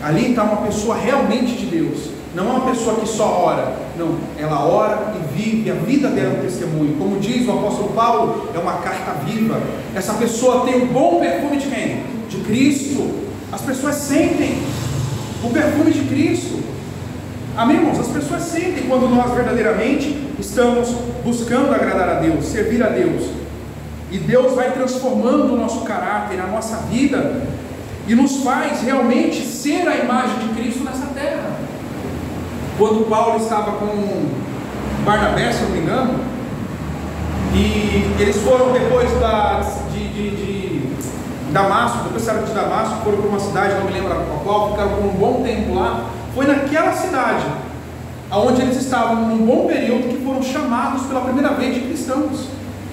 ali está uma pessoa realmente de Deus, não é uma pessoa que só ora, não, ela ora e vive, a vida dela é um testemunho, como diz o apóstolo Paulo, é uma carta viva. Essa pessoa tem o bom perfume de quem? De Cristo. As pessoas sentem o perfume de Cristo, amém, irmãos? As pessoas sentem quando nós verdadeiramente estamos buscando agradar a Deus, servir a Deus, e Deus vai transformando o nosso caráter, a nossa vida, e nos faz realmente ser a imagem de Cristo nessa terra. Quando Paulo estava com Barnabé, se não me engano, e eles foram depois de Damasco, depois saíram de Damasco, foram para uma cidade, não me lembro a qual, ficaram por um bom tempo lá. Foi naquela cidade, onde eles estavam num bom período, que foram chamados pela primeira vez de cristãos.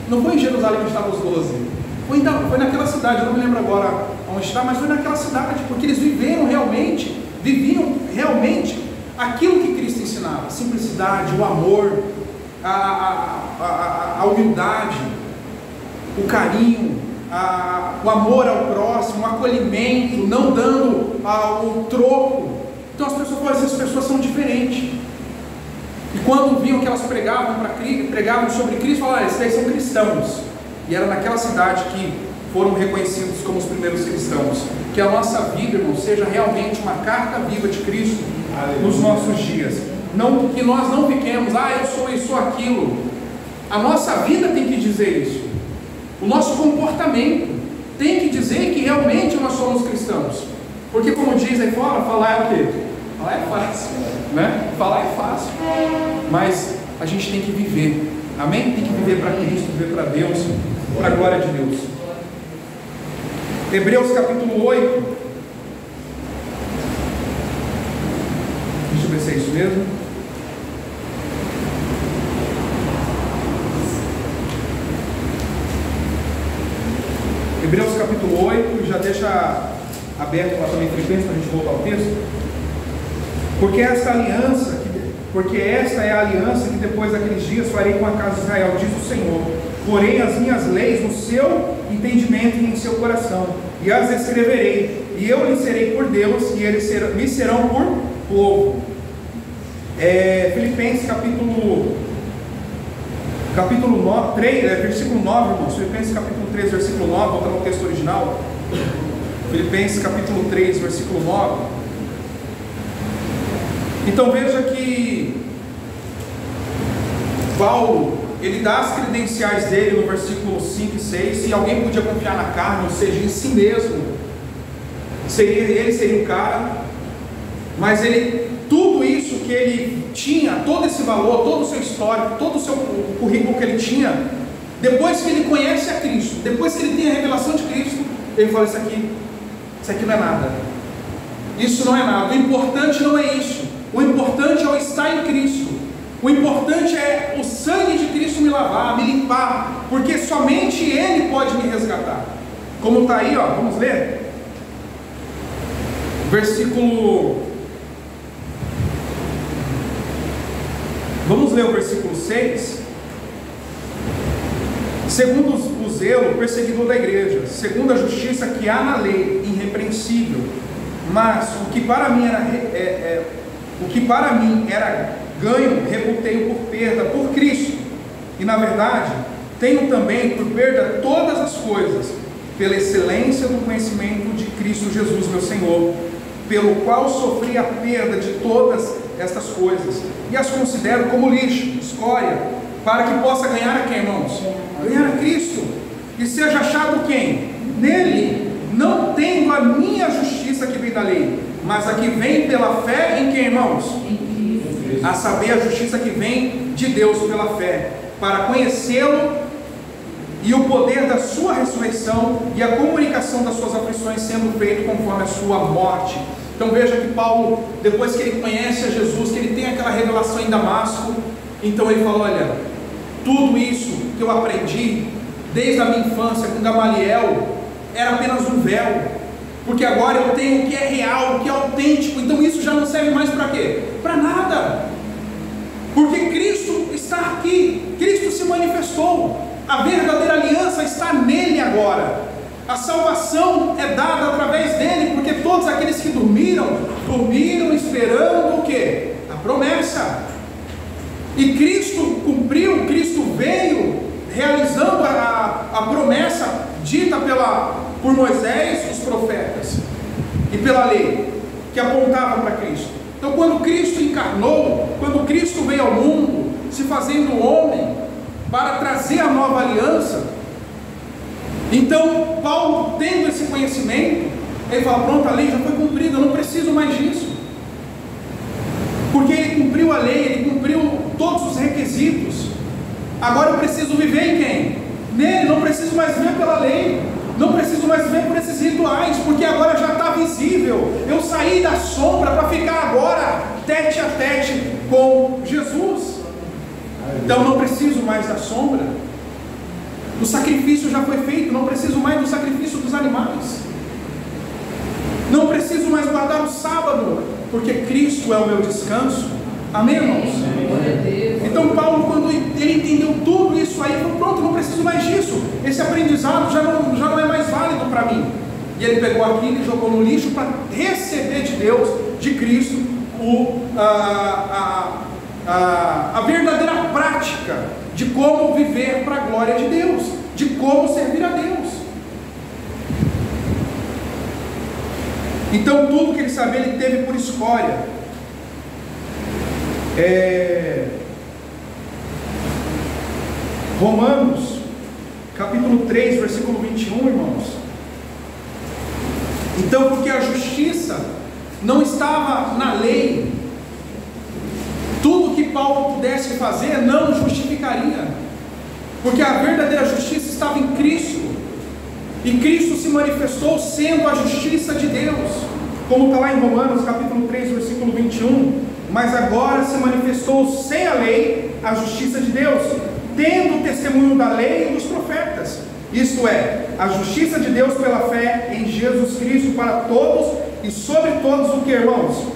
Não foi em Jerusalém que estavam os 12, foi naquela cidade, eu não me lembro agora onde está, mas foi naquela cidade, porque eles viviam realmente aquilo que Cristo ensinava: a simplicidade, o amor, a humildade, o carinho, o amor ao próximo, o acolhimento, não dando o troco. Então as pessoas falam, essas pessoas são diferentes. E quando viam que elas pregavam sobre Cristo, falavam, esses daí são cristãos. E era naquela cidade que foram reconhecidos como os primeiros cristãos. Que a nossa vida, irmão, seja realmente uma carta viva de Cristo nos nossos dias. Não, que nós não fiquemos, eu sou isso ou aquilo. A nossa vida tem que dizer isso. O nosso comportamento tem que dizer que realmente nós somos cristãos. Porque como diz aí fora, falar é o quê? Falar é fácil, né? Falar é fácil, mas a gente tem que viver, amém? Tem que viver para Cristo, viver para Deus, para a glória de Deus. Hebreus capítulo 8, deixa eu ver se é isso mesmo. Hebreus capítulo 8, já deixa aberto lá também Filipenses para a gente voltar ao texto. Porque esta é a aliança que depois daqueles dias farei com a casa de Israel, diz o Senhor. Porém as minhas leis no seu entendimento e em seu coração, e as escreverei, e eu lhes serei por Deus, e eles me serão por povo. Filipenses capítulo 3, versículo 9, irmãos. Filipenses capítulo 3, versículo 9, voltando ao texto original. Filipenses capítulo 3, versículo 9. Então veja que Paulo, ele dá as credenciais dele no versículo 5 e 6. Se alguém podia confiar na carne, ou seja, em si mesmo, ele seria o cara. Mas tudo isso que ele tinha, todo esse valor, todo o seu histórico, todo o seu currículo que ele tinha, depois que ele conhece a Cristo, depois que ele tem a revelação de Cristo, ele fala, isso aqui não é nada, isso não é nada, o importante não é isso, o importante é o estar em Cristo, o importante é o sangue de Cristo me lavar, me limpar, porque somente Ele pode me resgatar. Como está aí, vamos ler? Vamos ler o versículo 6. Segundo o zelo, perseguidor da igreja, segundo a justiça que há na lei, irrepreensível, mas o que para mim era ganho, reputei-o por perda, por Cristo, e na verdade, tenho também por perda todas as coisas, pela excelência do conhecimento de Cristo Jesus, meu Senhor, pelo qual sofri a perda de todas estas coisas, e as considero como lixo, escória, para que possa ganhar a quem, irmãos? Ganhar a Cristo, e seja achado quem? Nele, não tendo a minha justiça que vem da lei, mas a que vem pela fé em quem, irmãos? A saber, a justiça que vem de Deus pela fé, para conhecê-lo e o poder da sua ressurreição e a comunicação das suas aflições sendo feito conforme a sua morte. Então veja que Paulo, depois que ele conhece a Jesus, que ele tem aquela revelação em Damasco, então ele fala, olha, tudo isso que eu aprendi desde a minha infância com Gamaliel era apenas um véu, porque agora eu tenho o que é real, o que é autêntico, então isso já não serve mais para quê? Para nada, porque Cristo está aqui, Cristo se manifestou, A verdadeira aliança está nele agora. A salvação é dada através dele, porque todos aqueles que dormiram esperando o quê? A promessa. E Cristo cumpriu, Cristo veio realizando a promessa dita por Moisés, os profetas, e pela lei, que apontava para Cristo. Então, quando Cristo encarnou, quando Cristo veio ao mundo, se fazendo homem, para trazer a nova aliança, então, Paulo, tendo esse conhecimento, ele fala: pronto, a lei já foi cumprida, eu não preciso mais disso, porque ele cumpriu a lei, ele cumpriu todos os requisitos. Agora eu preciso viver em quem? Nele. Não preciso mais viver pela lei, não preciso mais viver por esses rituais, porque agora já está visível. Eu saí da sombra para ficar agora tete a tete com Jesus. Então não preciso mais da sombra. O sacrifício já foi feito, não preciso mais do sacrifício dos animais. Não preciso mais guardar o sábado, porque Cristo é o meu descanso. Amém, irmãos? Então Paulo, quando ele entendeu tudo isso aí, falou: pronto, não preciso mais disso. Esse aprendizado já não é mais válido para mim. E ele pegou aquilo e jogou no lixo para receber de Deus, de Cristo, a verdadeira prática de como viver para a glória de Deus, de como servir a Deus. Então tudo que ele sabia, ele teve por escolha. Romanos capítulo 3, versículo 21, irmãos. Então, porque a justiça não estava na lei, tudo que Paulo pudesse fazer não justificaria, porque a verdadeira justiça estava em Cristo, e Cristo se manifestou sendo a justiça de Deus, como está lá em Romanos capítulo 3, versículo 21. Mas agora se manifestou sem a lei a justiça de Deus, tendo o testemunho da lei e dos profetas, isto é, a justiça de Deus pela fé em Jesus Cristo para todos e sobre todos o que, irmãos?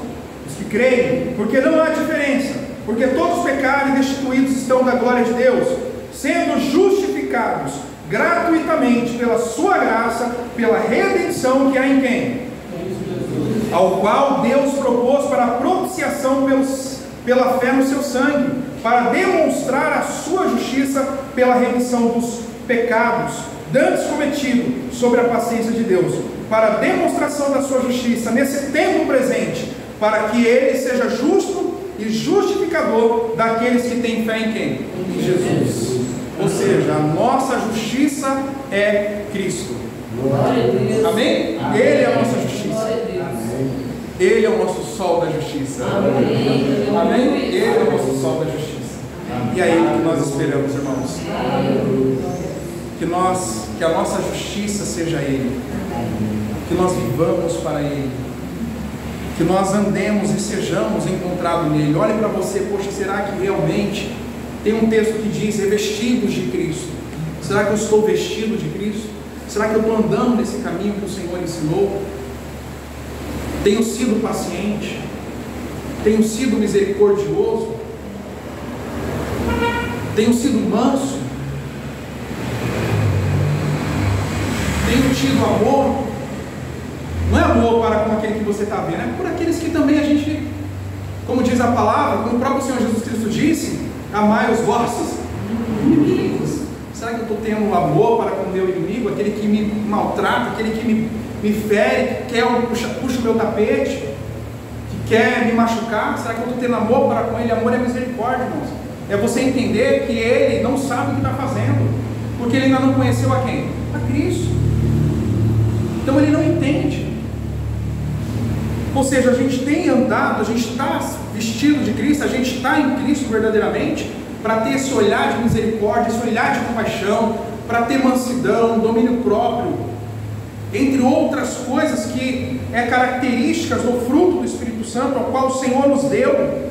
Os que creem, porque não há diferença, porque todos pecaram e destituídos estão da glória de Deus, sendo justificados gratuitamente pela sua graça, pela redenção que há em quem? Ao qual Deus propôs para a propiciação pela fé no seu sangue, para demonstrar a sua justiça pela remissão dos pecados dantes cometidos sobre a paciência de Deus, para a demonstração da sua justiça nesse tempo presente, para que ele seja justo e justificador daqueles que têm fé em quem? Em Jesus. Ou seja, a nossa justiça é Cristo. Amém? Ele é a nossa justiça. Ele é o nosso sol da justiça. Amém? Ele é o nosso sol da justiça. E é Ele que nós esperamos, irmãos. Que a nossa justiça seja Ele. Que nós vivamos para Ele. Que nós andemos e sejamos encontrados nele. Olhe para você: poxa, será que realmente tem um texto que diz revestidos de Cristo? Será que eu estou vestido de Cristo? Será que eu estou andando nesse caminho que o Senhor ensinou? Tenho sido paciente? Tenho sido misericordioso? Tenho sido manso? Tenho tido amor? Não é amor para com aquele que você está vendo, é por aqueles que também a gente, como diz a palavra, como o próprio Senhor Jesus Cristo disse: amai os vossos inimigos. Será que eu estou tendo amor para com o meu inimigo, aquele que me maltrata, aquele que me fere, que quer puxa o meu tapete, que quer me machucar? Será que eu estou tendo amor para com ele? Amor é misericórdia, irmãos. É você entender que ele não sabe o que está fazendo, porque ele ainda não conheceu a quem? A Cristo. Então ele não entende. Ou seja, a gente tem andado, a gente está vestido de Cristo, a gente está em Cristo verdadeiramente, para ter esse olhar de misericórdia, esse olhar de compaixão, para ter mansidão, domínio próprio, entre outras coisas que é características do fruto do Espírito Santo, ao qual o Senhor nos deu,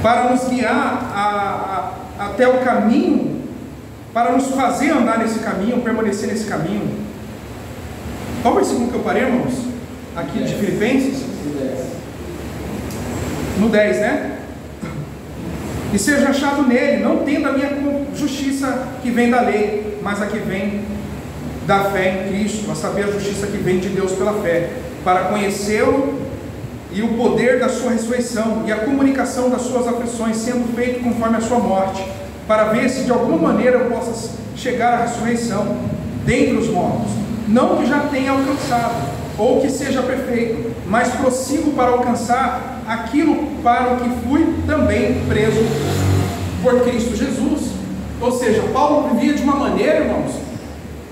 para nos guiar até o caminho, para nos fazer andar nesse caminho, permanecer nesse caminho. Qual versículo que eu parei, irmãos? Aqui de Filipenses? No 10, né? e seja achado nele, não tendo a minha justiça que vem da lei, mas a que vem da fé em Cristo, a saber, a justiça que vem de Deus pela fé, para conhecê-lo e o poder da sua ressurreição e a comunicação das suas aflições, sendo feito conforme a sua morte, para ver se de alguma maneira eu possa chegar à ressurreição dentre os mortos, não que já tenha alcançado, ou que seja perfeito, mas prossigo para alcançar aquilo para o que fui também preso por Cristo Jesus. Ou seja, Paulo vivia de uma maneira, irmãos,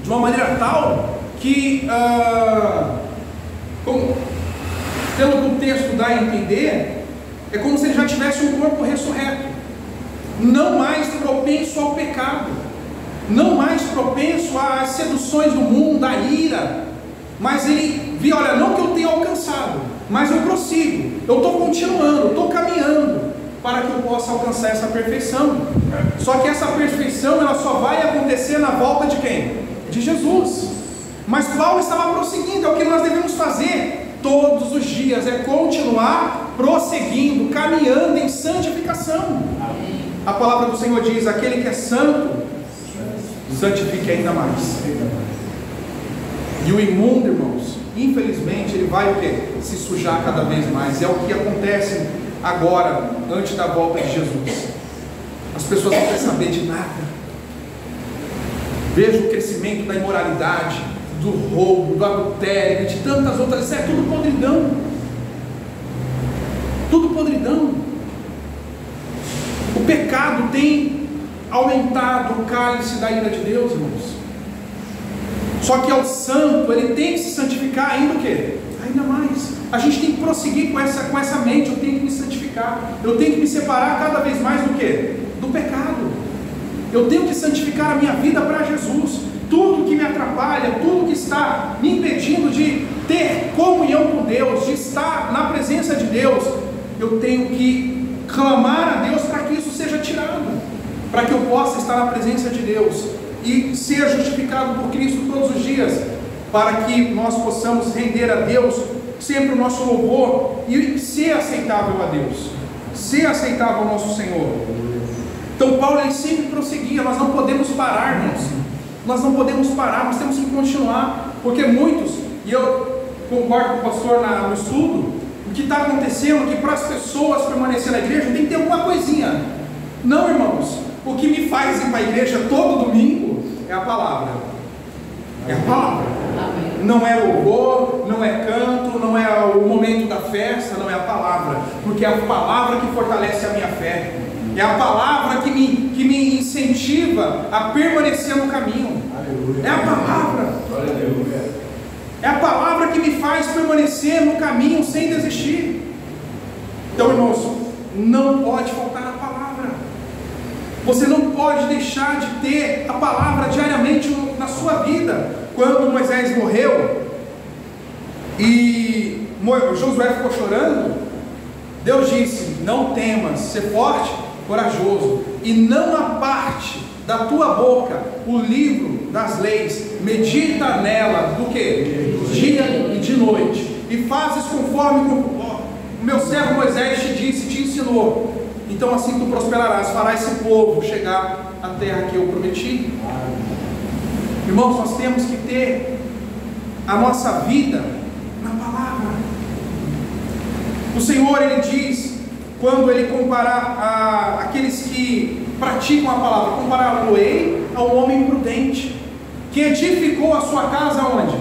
de uma maneira tal que, pelo que o texto dá a entender, é como se ele já tivesse um corpo ressurreto, não mais propenso ao pecado, não mais propenso às seduções do mundo, à ira, mas ele via, olha, não que eu tenha alcançado, mas eu prossigo, eu estou continuando, eu estou caminhando, para que eu possa alcançar essa perfeição. Só que essa perfeição, ela só vai acontecer na volta de quem? De Jesus. Mas Paulo estava prosseguindo, é o que nós devemos fazer todos os dias, é continuar prosseguindo, caminhando em santificação. A palavra do Senhor diz: aquele que é santo, santifique ainda mais. E o imundo, irmãos, infelizmente, ele vai o quê? Se sujar cada vez mais. É o que acontece agora, antes da volta de Jesus. As pessoas não querem saber de nada. Veja o crescimento da imoralidade, do roubo, do adultério, de tantas outras. Isso é tudo podridão. Tudo podridão. O pecado tem aumentado o cálice da ira de Deus, irmãos. Só que ao santo, ele tem que se santificar ainda o quê? Ainda mais. A gente tem que prosseguir com essa mente. Eu tenho que me santificar, eu tenho que me separar cada vez mais do quê? Do pecado. Eu tenho que santificar a minha vida para Jesus. Tudo que me atrapalha, tudo que está me impedindo de ter comunhão com Deus, de estar na presença de Deus, eu tenho que clamar a Deus para que isso seja tirado, para que eu possa estar na presença de Deus e ser justificado por Cristo todos os dias, para que nós possamos render a Deus sempre o nosso louvor e ser aceitável a Deus, ser aceitável ao nosso Senhor. Então Paulo, ele sempre prosseguia. Nós não podemos parar, irmãos. Nós não podemos parar, nós temos que continuar, porque muitos, e eu concordo com o pastor no estudo, o que está acontecendo é que para as pessoas permanecer na igreja tem que ter alguma coisinha. Não, irmãos, o que me faz ir para a igreja todo domingo é a palavra. É a palavra. Não é louvor, não é canto, não é o momento da festa, não é a palavra, porque é a palavra que fortalece a minha fé, é a palavra que me incentiva a permanecer no caminho. É a palavra. É a palavra que me faz permanecer no caminho sem desistir. Então, irmãos, não pode faltar a palavra. Você não pode deixar de ter a palavra diariamente na sua vida. Quando Moisés morreu e Josué ficou chorando, Deus disse: não temas, ser forte, corajoso, e não aparte da tua boca o livro das leis, medita nela do que? Dia e de noite, e fazes conforme o meu servo Moisés te disse, te ensinou. Então assim tu prosperarás, farás esse povo chegar à terra que eu prometi. Irmãos, nós temos que ter a nossa vida na palavra. O Senhor, ele diz, quando ele comparar aqueles que praticam a palavra, comparar-lo-ei ao homem prudente, que edificou a sua casa onde?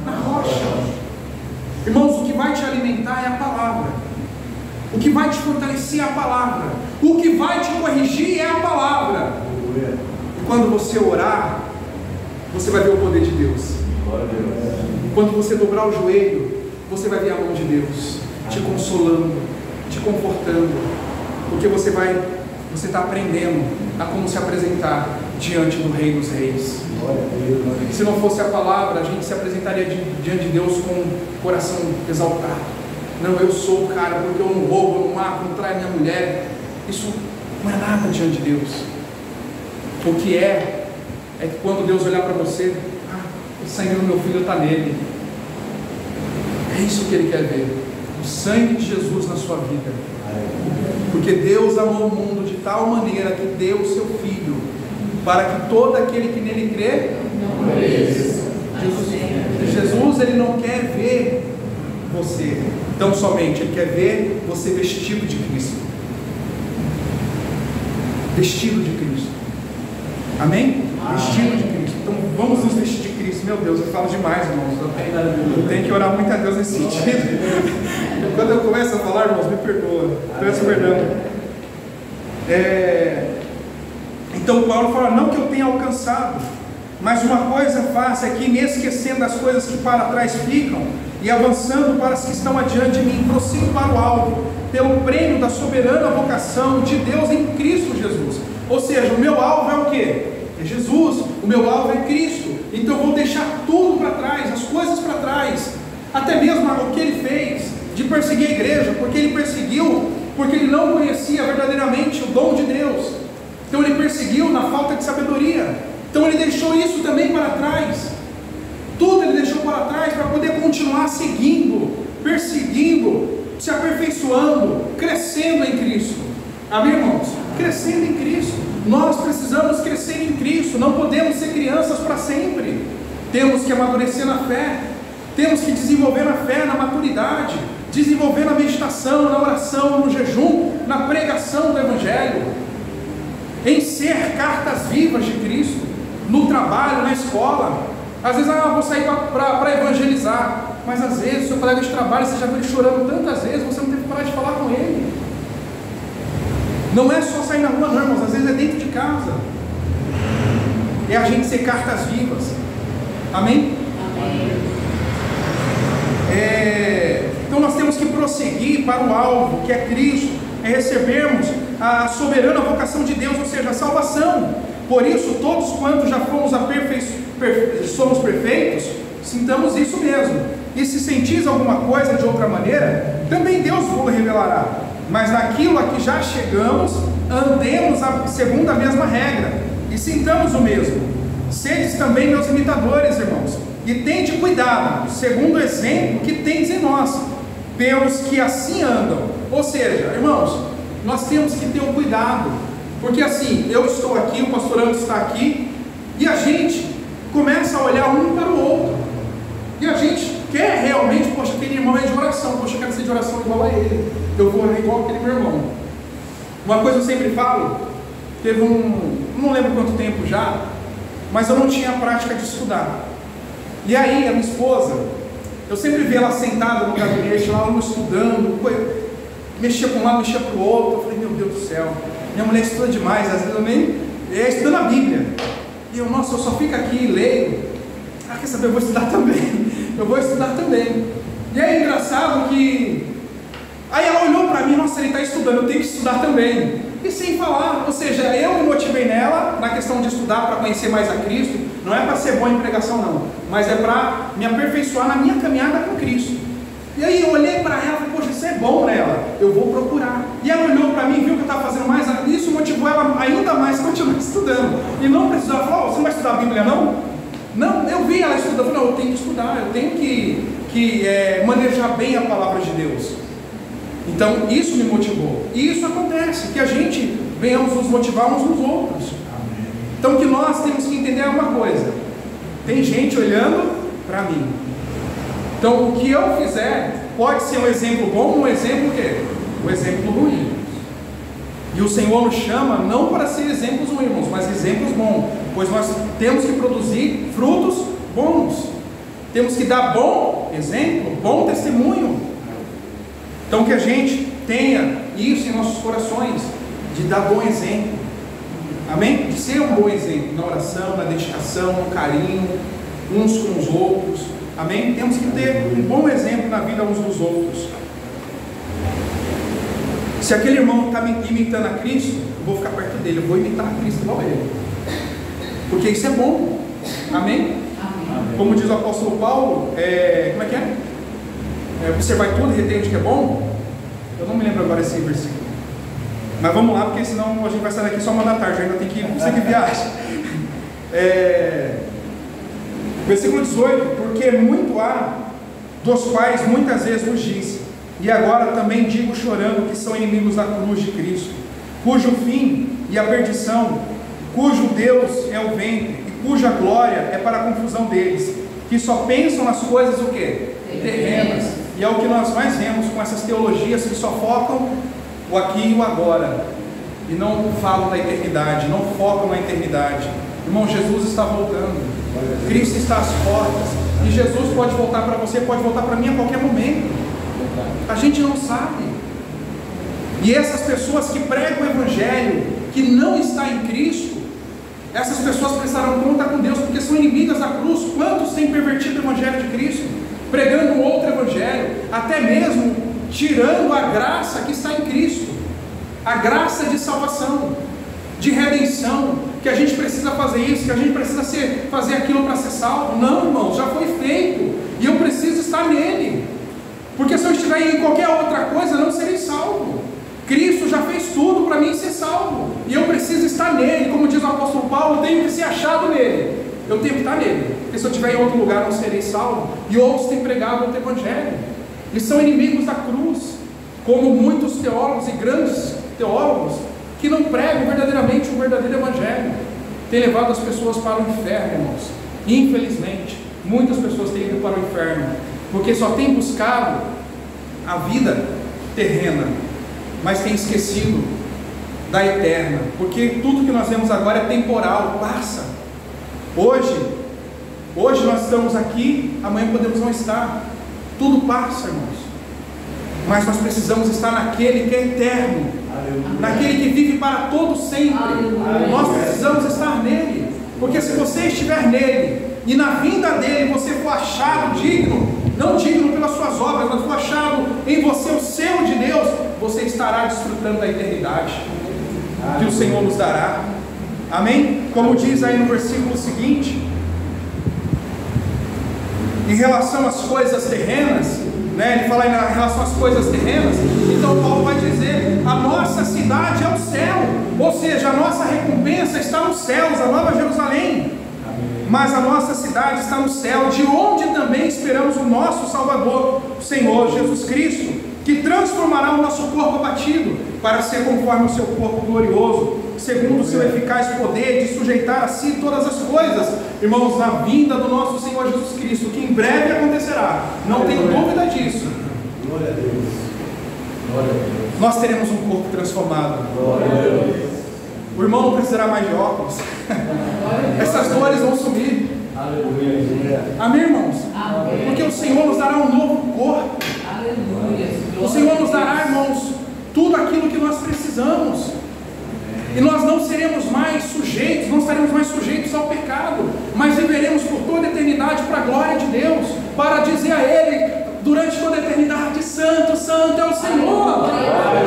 Na rocha. Irmãos, o que vai te alimentar é a palavra, o que vai te fortalecer é a palavra, o que vai te corrigir é a palavra. E quando você orar, você vai ver o poder de Deus. Quando você dobrar o joelho, você vai ver a mão de Deus te consolando, te confortando, porque você está aprendendo a como se apresentar diante do Rei dos Reis. Se não fosse a palavra, a gente se apresentaria diante de Deus com o coração exaltado. Não, eu sou o cara, porque eu não roubo, eu não mato, não traio minha mulher. Isso não é nada diante de Deus. O que é que quando Deus olhar para você, o sangue do meu filho está nele. É isso que Ele quer ver, o sangue de Jesus na sua vida. Porque Deus amou o mundo de tal maneira que deu o seu Filho, para que todo aquele que nele crê não pereça. Jesus, ele não quer ver você tão somente, ele quer ver você vestido de Cristo. Vestido de Cristo. Amém? Vestido de Cristo. Então vamos nos vestir de Cristo. Meu Deus, eu falo demais, irmãos. Eu tenho que orar muito a Deus nesse sentido. Quando eu começo a falar, irmãos, me perdoa. Peço perdão. Então Paulo fala, não que eu tenha alcançado, mas uma coisa faço, é que me esquecendo das coisas que para trás ficam, e avançando para as que estão adiante de mim, prossigo para o alvo, pelo prêmio da soberana vocação de Deus em Cristo Jesus. Ou seja, o meu alvo é o quê? É Jesus. O meu alvo é Cristo. Então eu vou deixar tudo para trás, as coisas para trás, até mesmo o que ele fez de perseguir a igreja, porque ele perseguiu, porque ele não conhecia verdadeiramente o dom de Deus. Então ele perseguiu na falta de sabedoria. Então ele deixou isso também para trás. Tudo ele deixou para trás para poder continuar seguindo, perseguindo, se aperfeiçoando, crescendo em Cristo. Amém, irmãos? Crescendo em Cristo. Nós precisamos crescer em Cristo. Não podemos ser crianças para sempre. Temos que amadurecer na fé. Temos que desenvolver na fé, na maturidade, desenvolver na meditação, na oração, no jejum, na pregação do Evangelho, em ser cartas vivas de Cristo, no trabalho, na escola. Às vezes, vou sair para evangelizar, mas às vezes o seu colega de trabalho, você já viu ele chorando tantas vezes, você não tem que parar de falar com ele. Não é só sair na rua, não, irmãos, às vezes é dentro de casa. É a gente ser cartas vivas. Amém? Amém. Então nós temos que prosseguir para o alvo, que é Cristo, é recebermos a soberana vocação de Deus, ou seja, a salvação. Por isso, todos quantos já fomos somos perfeitos, sintamos isso mesmo. E se sentis alguma coisa de outra maneira, também Deus vos revelará. Mas naquilo a que já chegamos, andemos segundo a mesma regra, e sintamos o mesmo. Sedes também meus imitadores, irmãos, e tende cuidado, segundo o exemplo que tendes em nós, pelos que assim andam. Ou seja, irmãos, nós temos que ter um cuidado, porque assim, eu estou aqui, o pastor Anderson está aqui, e a gente começa a olhar um para o outro, e a gente quer realmente, poxa, aquele irmão é de oração, poxa, eu quero ser de oração igual a ele, eu vou orar igual aquele meu irmão. Uma coisa eu sempre falo, teve não lembro quanto tempo já, mas eu não tinha a prática de estudar, e aí a minha esposa, eu sempre via ela sentada no gabinete, lá estudando, mexia para um lado, mexia para o outro. Eu falei, meu Deus do céu, minha mulher estuda demais, às vezes eu nem estudando a Bíblia, e eu, nossa, eu só fico aqui e leio. Quer saber, eu vou estudar também, eu vou estudar também. E é engraçado que, aí ela olhou para mim, nossa, ele está estudando, eu tenho que estudar também, e sem falar, ou seja, eu me motivei nela, na questão de estudar para conhecer mais a Cristo, não é para ser bom em pregação não, mas é para me aperfeiçoar na minha caminhada com Cristo. E aí eu olhei para ela e falei, poxa, isso é bom nela, eu vou procurar. E ela olhou para mim, viu que eu estava fazendo mais, isso motivou ela ainda mais a continuar estudando. E não precisou, ela falou, você não vai estudar a Bíblia não? Não, eu vi ela estudando, eu falei, não, eu tenho que estudar, eu tenho que manejar bem a palavra de Deus. Então isso me motivou. E isso acontece, que a gente venhamos nos motivar uns nos outros. Então que nós temos que entender uma coisa, tem gente olhando para mim. Então o que eu fizer pode ser um exemplo bom, um exemplo o quê? Um exemplo ruim. E o Senhor nos chama não para ser exemplos ruins, mas exemplos bons, pois nós temos que produzir frutos bons. Temos que dar bom exemplo, bom testemunho. Então que a gente tenha isso em nossos corações, de dar bom exemplo. Amém? De ser um bom exemplo na oração, na dedicação, no carinho, uns com os outros. Amém? Temos que ter um bom exemplo na vida uns dos outros. Se aquele irmão está me imitando a Cristo, eu vou ficar perto dele, eu vou imitar a Cristo igual a ele. Porque isso é bom. Amém? Amém. Como diz o apóstolo Paulo, como é que é? Observar tudo e reter o que é bom. Eu não me lembro agora esse versículo. Mas vamos lá, porque senão a gente vai sair daqui só 1h da tarde, ainda tem que conseguir viagem. Versículo 18, porque muito há, dos quais muitas vezes vos disse, E agora também digo chorando que são inimigos da cruz de Cristo, cujo fim e a perdição, cujo Deus é o ventre, e cuja glória é para a confusão deles, que só pensam nas coisas o quê? Terrenas. E é o que nós mais vemos com essas teologias que só focam o aqui e o agora, e não falam da eternidade, não focam na eternidade. Irmão, Jesus está voltando, Cristo está às portas, e Jesus pode voltar para você, pode voltar para mim a qualquer momento. A gente não sabe. E essas pessoas que pregam o Evangelho, que não está em Cristo, essas pessoas prestarão conta com Deus, porque são inimigas da cruz. Quantos têm pervertido o Evangelho de Cristo, pregando um outro Evangelho, até mesmo tirando a graça que está em Cristo, a graça de salvação, de redenção, que a gente precisa fazer isso, que a gente precisa fazer aquilo para ser salvo. Não, irmão, já foi feito, e eu preciso estar nele, porque se eu estiver em qualquer outra coisa, não serei salvo. Cristo já fez tudo para mim ser salvo, e eu preciso estar nele. Como diz o apóstolo Paulo, eu tenho que ser achado nele, eu tenho que estar nele, porque se eu estiver em outro lugar não serei salvo. E outros têm pregado outro evangelho, e são inimigos da cruz, como muitos teólogos e grandes teólogos que não pregam verdadeiramente o verdadeiro evangelho, tem levado as pessoas para o inferno, irmãos. Infelizmente, muitas pessoas têm ido para o inferno, porque só têm buscado a vida terrena, mas têm esquecido da eterna, porque tudo que nós vemos agora é temporal, passa. Hoje nós estamos aqui, amanhã podemos não estar, tudo passa, irmãos, mas nós precisamos estar naquele que é eterno, naquele que vive para todo sempre. Nós precisamos estar nele, porque se você estiver nele, e na vinda dele você for achado digno, não digno pelas suas obras, mas for achado em você o selo de Deus, você estará desfrutando da eternidade que o Senhor nos dará. Amém? Como diz aí no versículo seguinte, em relação às coisas terrenas, ele fala aí em relação às coisas terrenas, então Paulo vai dizer: a nossa cidade é o céu, ou seja, a nossa recompensa está nos céus, a Nova Jerusalém. Mas a nossa cidade está no céu, de onde também esperamos o nosso Salvador, o Senhor Jesus Cristo, que transformará o nosso corpo abatido, para ser conforme o seu corpo glorioso, segundo o seu eficaz poder de sujeitar a si todas as coisas. Irmãos, na vinda do nosso Senhor Jesus Cristo, que em breve acontecerá, não tenho dúvida disso, Glória a Deus. Glória a Deus. nós teremos um corpo transformado. Glória a Deus. O irmão não precisará mais de óculos. Essas dores vão sumir. Aleluia. Amém, irmãos? Amém. Porque o Senhor nos dará um novo corpo. Aleluia. O Senhor nos dará, irmãos, tudo aquilo que nós precisamos. E nós não seremos mais sujeitos, não estaremos mais sujeitos ao pecado, mas viveremos por toda a eternidade para a glória de Deus, para dizer a Ele durante toda a eternidade: Santo, Santo é o Senhor,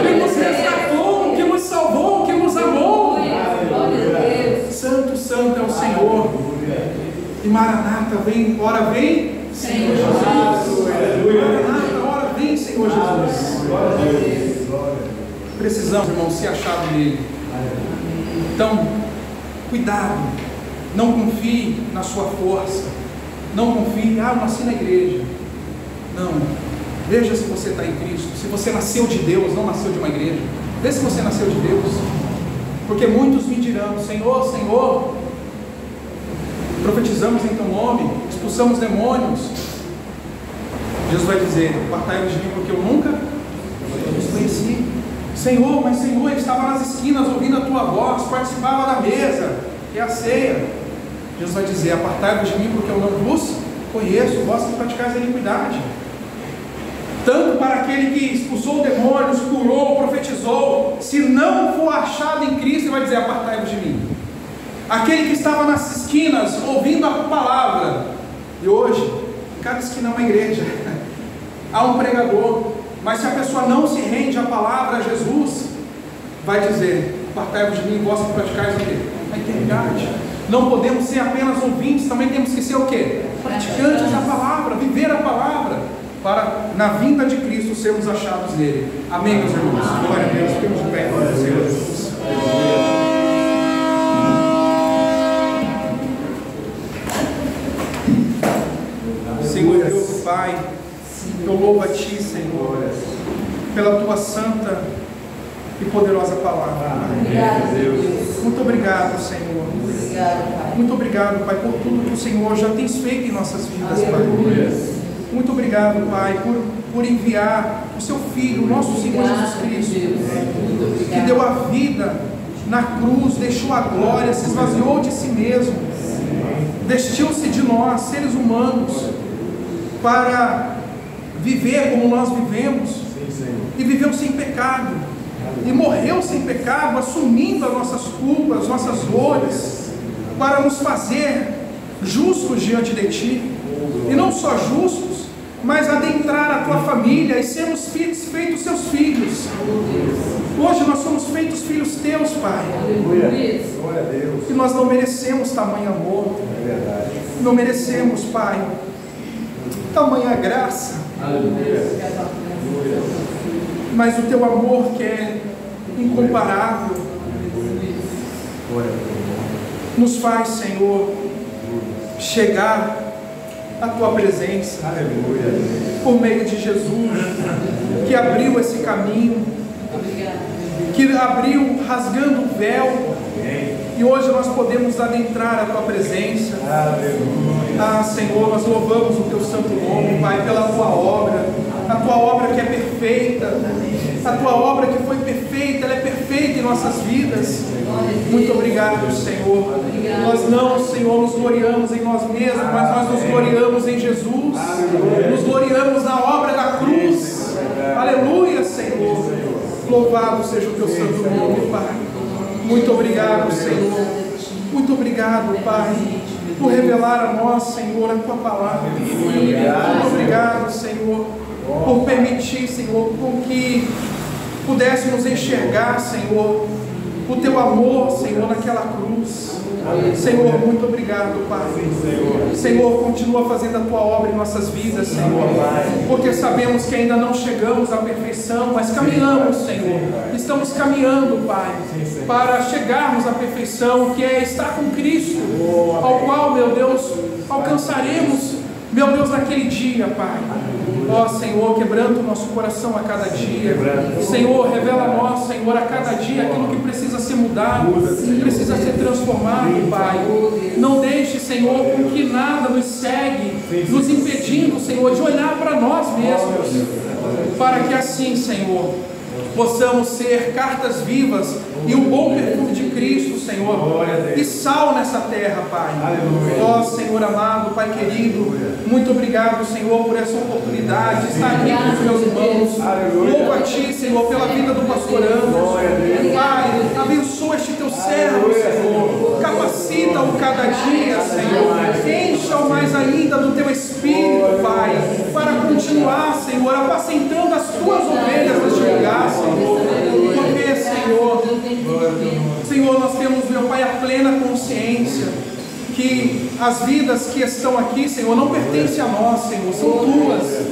que nos resgatou, que nos salvou, que nos amou. Santo, Santo é o Senhor. E Maranata, vem, ora vem, Senhor Jesus. Maranata, ora vem, Senhor Jesus. Precisamos, irmão, ser achado nele. Então, cuidado, não confie na sua força, não confie, eu nasci na igreja. Não, veja se você está em Cristo, se você nasceu de Deus, não nasceu de uma igreja. Vê se você nasceu de Deus, porque muitos me dirão: Senhor, Senhor, profetizamos em teu nome, expulsamos demônios. Jesus vai dizer: apartai-vos de mim, porque eu nunca os conheci. Senhor, mas Senhor, eu estava nas esquinas ouvindo a tua voz, participava da mesa, e a ceia. Jesus vai dizer: apartai-vos de mim, porque eu não vos conheço, vós que praticais a iniquidade. Tanto para aquele que expulsou demônios, curou, profetizou, se não for achado em Cristo, ele vai dizer: apartai-vos de mim. Aquele que estava nas esquinas ouvindo a palavra, e hoje, em cada esquina é uma igreja, há um pregador, mas se a pessoa não se rende à palavra, a Jesus, vai dizer: apartai-vos de mim, vós que praticais o quê? A eternidade. Não podemos ser apenas ouvintes, também temos que ser o quê? Praticantes da palavra, viver a palavra, para na vinda de Cristo sermos achados nele. Amém, meus irmãos? Glória a Deus, ficamos de pé em nome do Senhor Jesus. Senhor Deus Pai, eu louvo a Ti, Senhor, pela tua santa e poderosa palavra. Obrigado, Deus. Muito obrigado, Senhor. Obrigado, Pai. Muito obrigado, Pai, por tudo que o Senhor já tens feito em nossas vidas, Pai. Aleluia. Muito obrigado, Pai, por enviar o seu Filho, o nosso Senhor Jesus Cristo, que deu a vida na cruz, deixou a glória, se esvaziou de si mesmo, vestiu-se de nós, seres humanos, para viver como nós vivemos, e viveu sem pecado, e morreu sem pecado, assumindo as nossas culpas, nossas dores, para nos fazer justos diante de Ti, e não só justos, mas adentrar a Tua família e sermos feitos Seus filhos. Hoje nós somos feitos filhos Teus, Pai. Glória a Deus. E nós não merecemos tamanho amor. É verdade. Não merecemos, Pai, tamanha graça. Mas o Teu amor, que é incomparável, Glória a Deus. nos faz, Senhor, chegar à Tua presença. Aleluia. Por meio de Jesus, que abriu esse caminho, que abriu rasgando o véu, e hoje nós podemos adentrar a Tua presença. Aleluia. Ah, Senhor, nós louvamos o Teu santo nome, Pai, pela Tua obra, a Tua obra que é perfeita, a Tua obra que foi perfeita, ela é perfeita em nossas vidas. Muito obrigado, Senhor. Nós não, Senhor, nos gloriamos em nós mesmos, mas nós nos gloriamos em Jesus, nos gloriamos na obra da cruz. Aleluia, Senhor. Louvado seja o Teu santo nome, Pai. Muito obrigado, Senhor. Muito obrigado, Pai, por revelar a nós, Senhor, a Tua palavra. Muito obrigado, Senhor, por permitir, Senhor, com que pudéssemos enxergar, Senhor, o Teu amor, Senhor, naquela cruz. Senhor, muito obrigado, Pai. Senhor, continua fazendo a Tua obra em nossas vidas, Senhor, porque sabemos que ainda não chegamos à perfeição, mas caminhamos, Senhor. Estamos caminhando, Pai, para chegarmos à perfeição, que é estar com Cristo, ao qual, meu Deus, alcançaremos, meu Deus, naquele dia, Pai. Ó Senhor, quebrando o nosso coração a cada dia. Senhor, revela a nós, Senhor, a cada dia aquilo que precisa ser mudado, que precisa ser transformado, Pai. Não deixe, Senhor, com que nada nos segue, nos impedindo, Senhor, de olhar para nós mesmos, para que assim, Senhor, possamos ser cartas vivas e o bom perfume de Cristo, Senhor, e sal nessa terra, Pai. Ó Senhor amado, Pai querido, muito obrigado, Senhor, por essa oportunidade de estar aqui com os meus irmãos. Louvo a Ti, Senhor, pela vida do pastor Anderson. Pai, abençoa este Teu servo, Senhor. Capacita-o cada dia, Senhor. Encha-o mais ainda do Teu Espírito, Pai, para continuar, Senhor, apacentando as Tuas ovelhas neste lugar, Senhor. Porque, Senhor, nós temos, meu Pai, a plena consciência que as vidas que estão aqui, Senhor, não pertencem a nós, Senhor, são Tuas.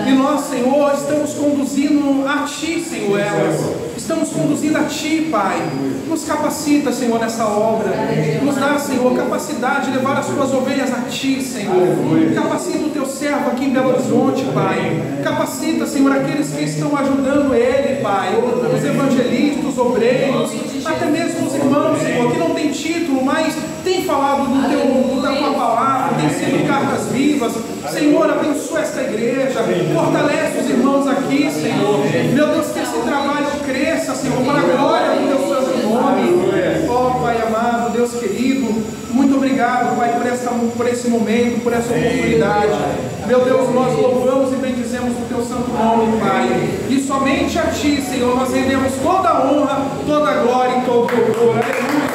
E nós, Senhor, estamos conduzindo a Ti, Senhor, elas. Estamos conduzindo a Ti, Pai. Nos capacita, Senhor, nessa obra. Nos dá, Senhor, capacidade de levar as Tuas ovelhas a Ti, Senhor. Capacita o Teu servo aqui em Belo Horizonte, Pai. Capacita, Senhor, aqueles que estão ajudando ele, Pai. Os evangelistas, os obreiros, até mesmo os irmãos, Senhor, que não tem título, mas tem falado da Tua palavra, tem sido cartas vivas. Senhor, abençoa esta igreja, fortalece os irmãos aqui, Senhor. Meu Deus, que esse trabalho cresça, Senhor, para a glória do Teu santo nome. Ó Pai amado, Deus querido, muito obrigado, Pai, por esse momento, por essa oportunidade. Meu Deus, nós louvamos e bendizemos o Teu santo nome, Pai. E somente a Ti, Senhor, nós rendemos toda a honra, toda a glória e todo o louvor. Aleluia.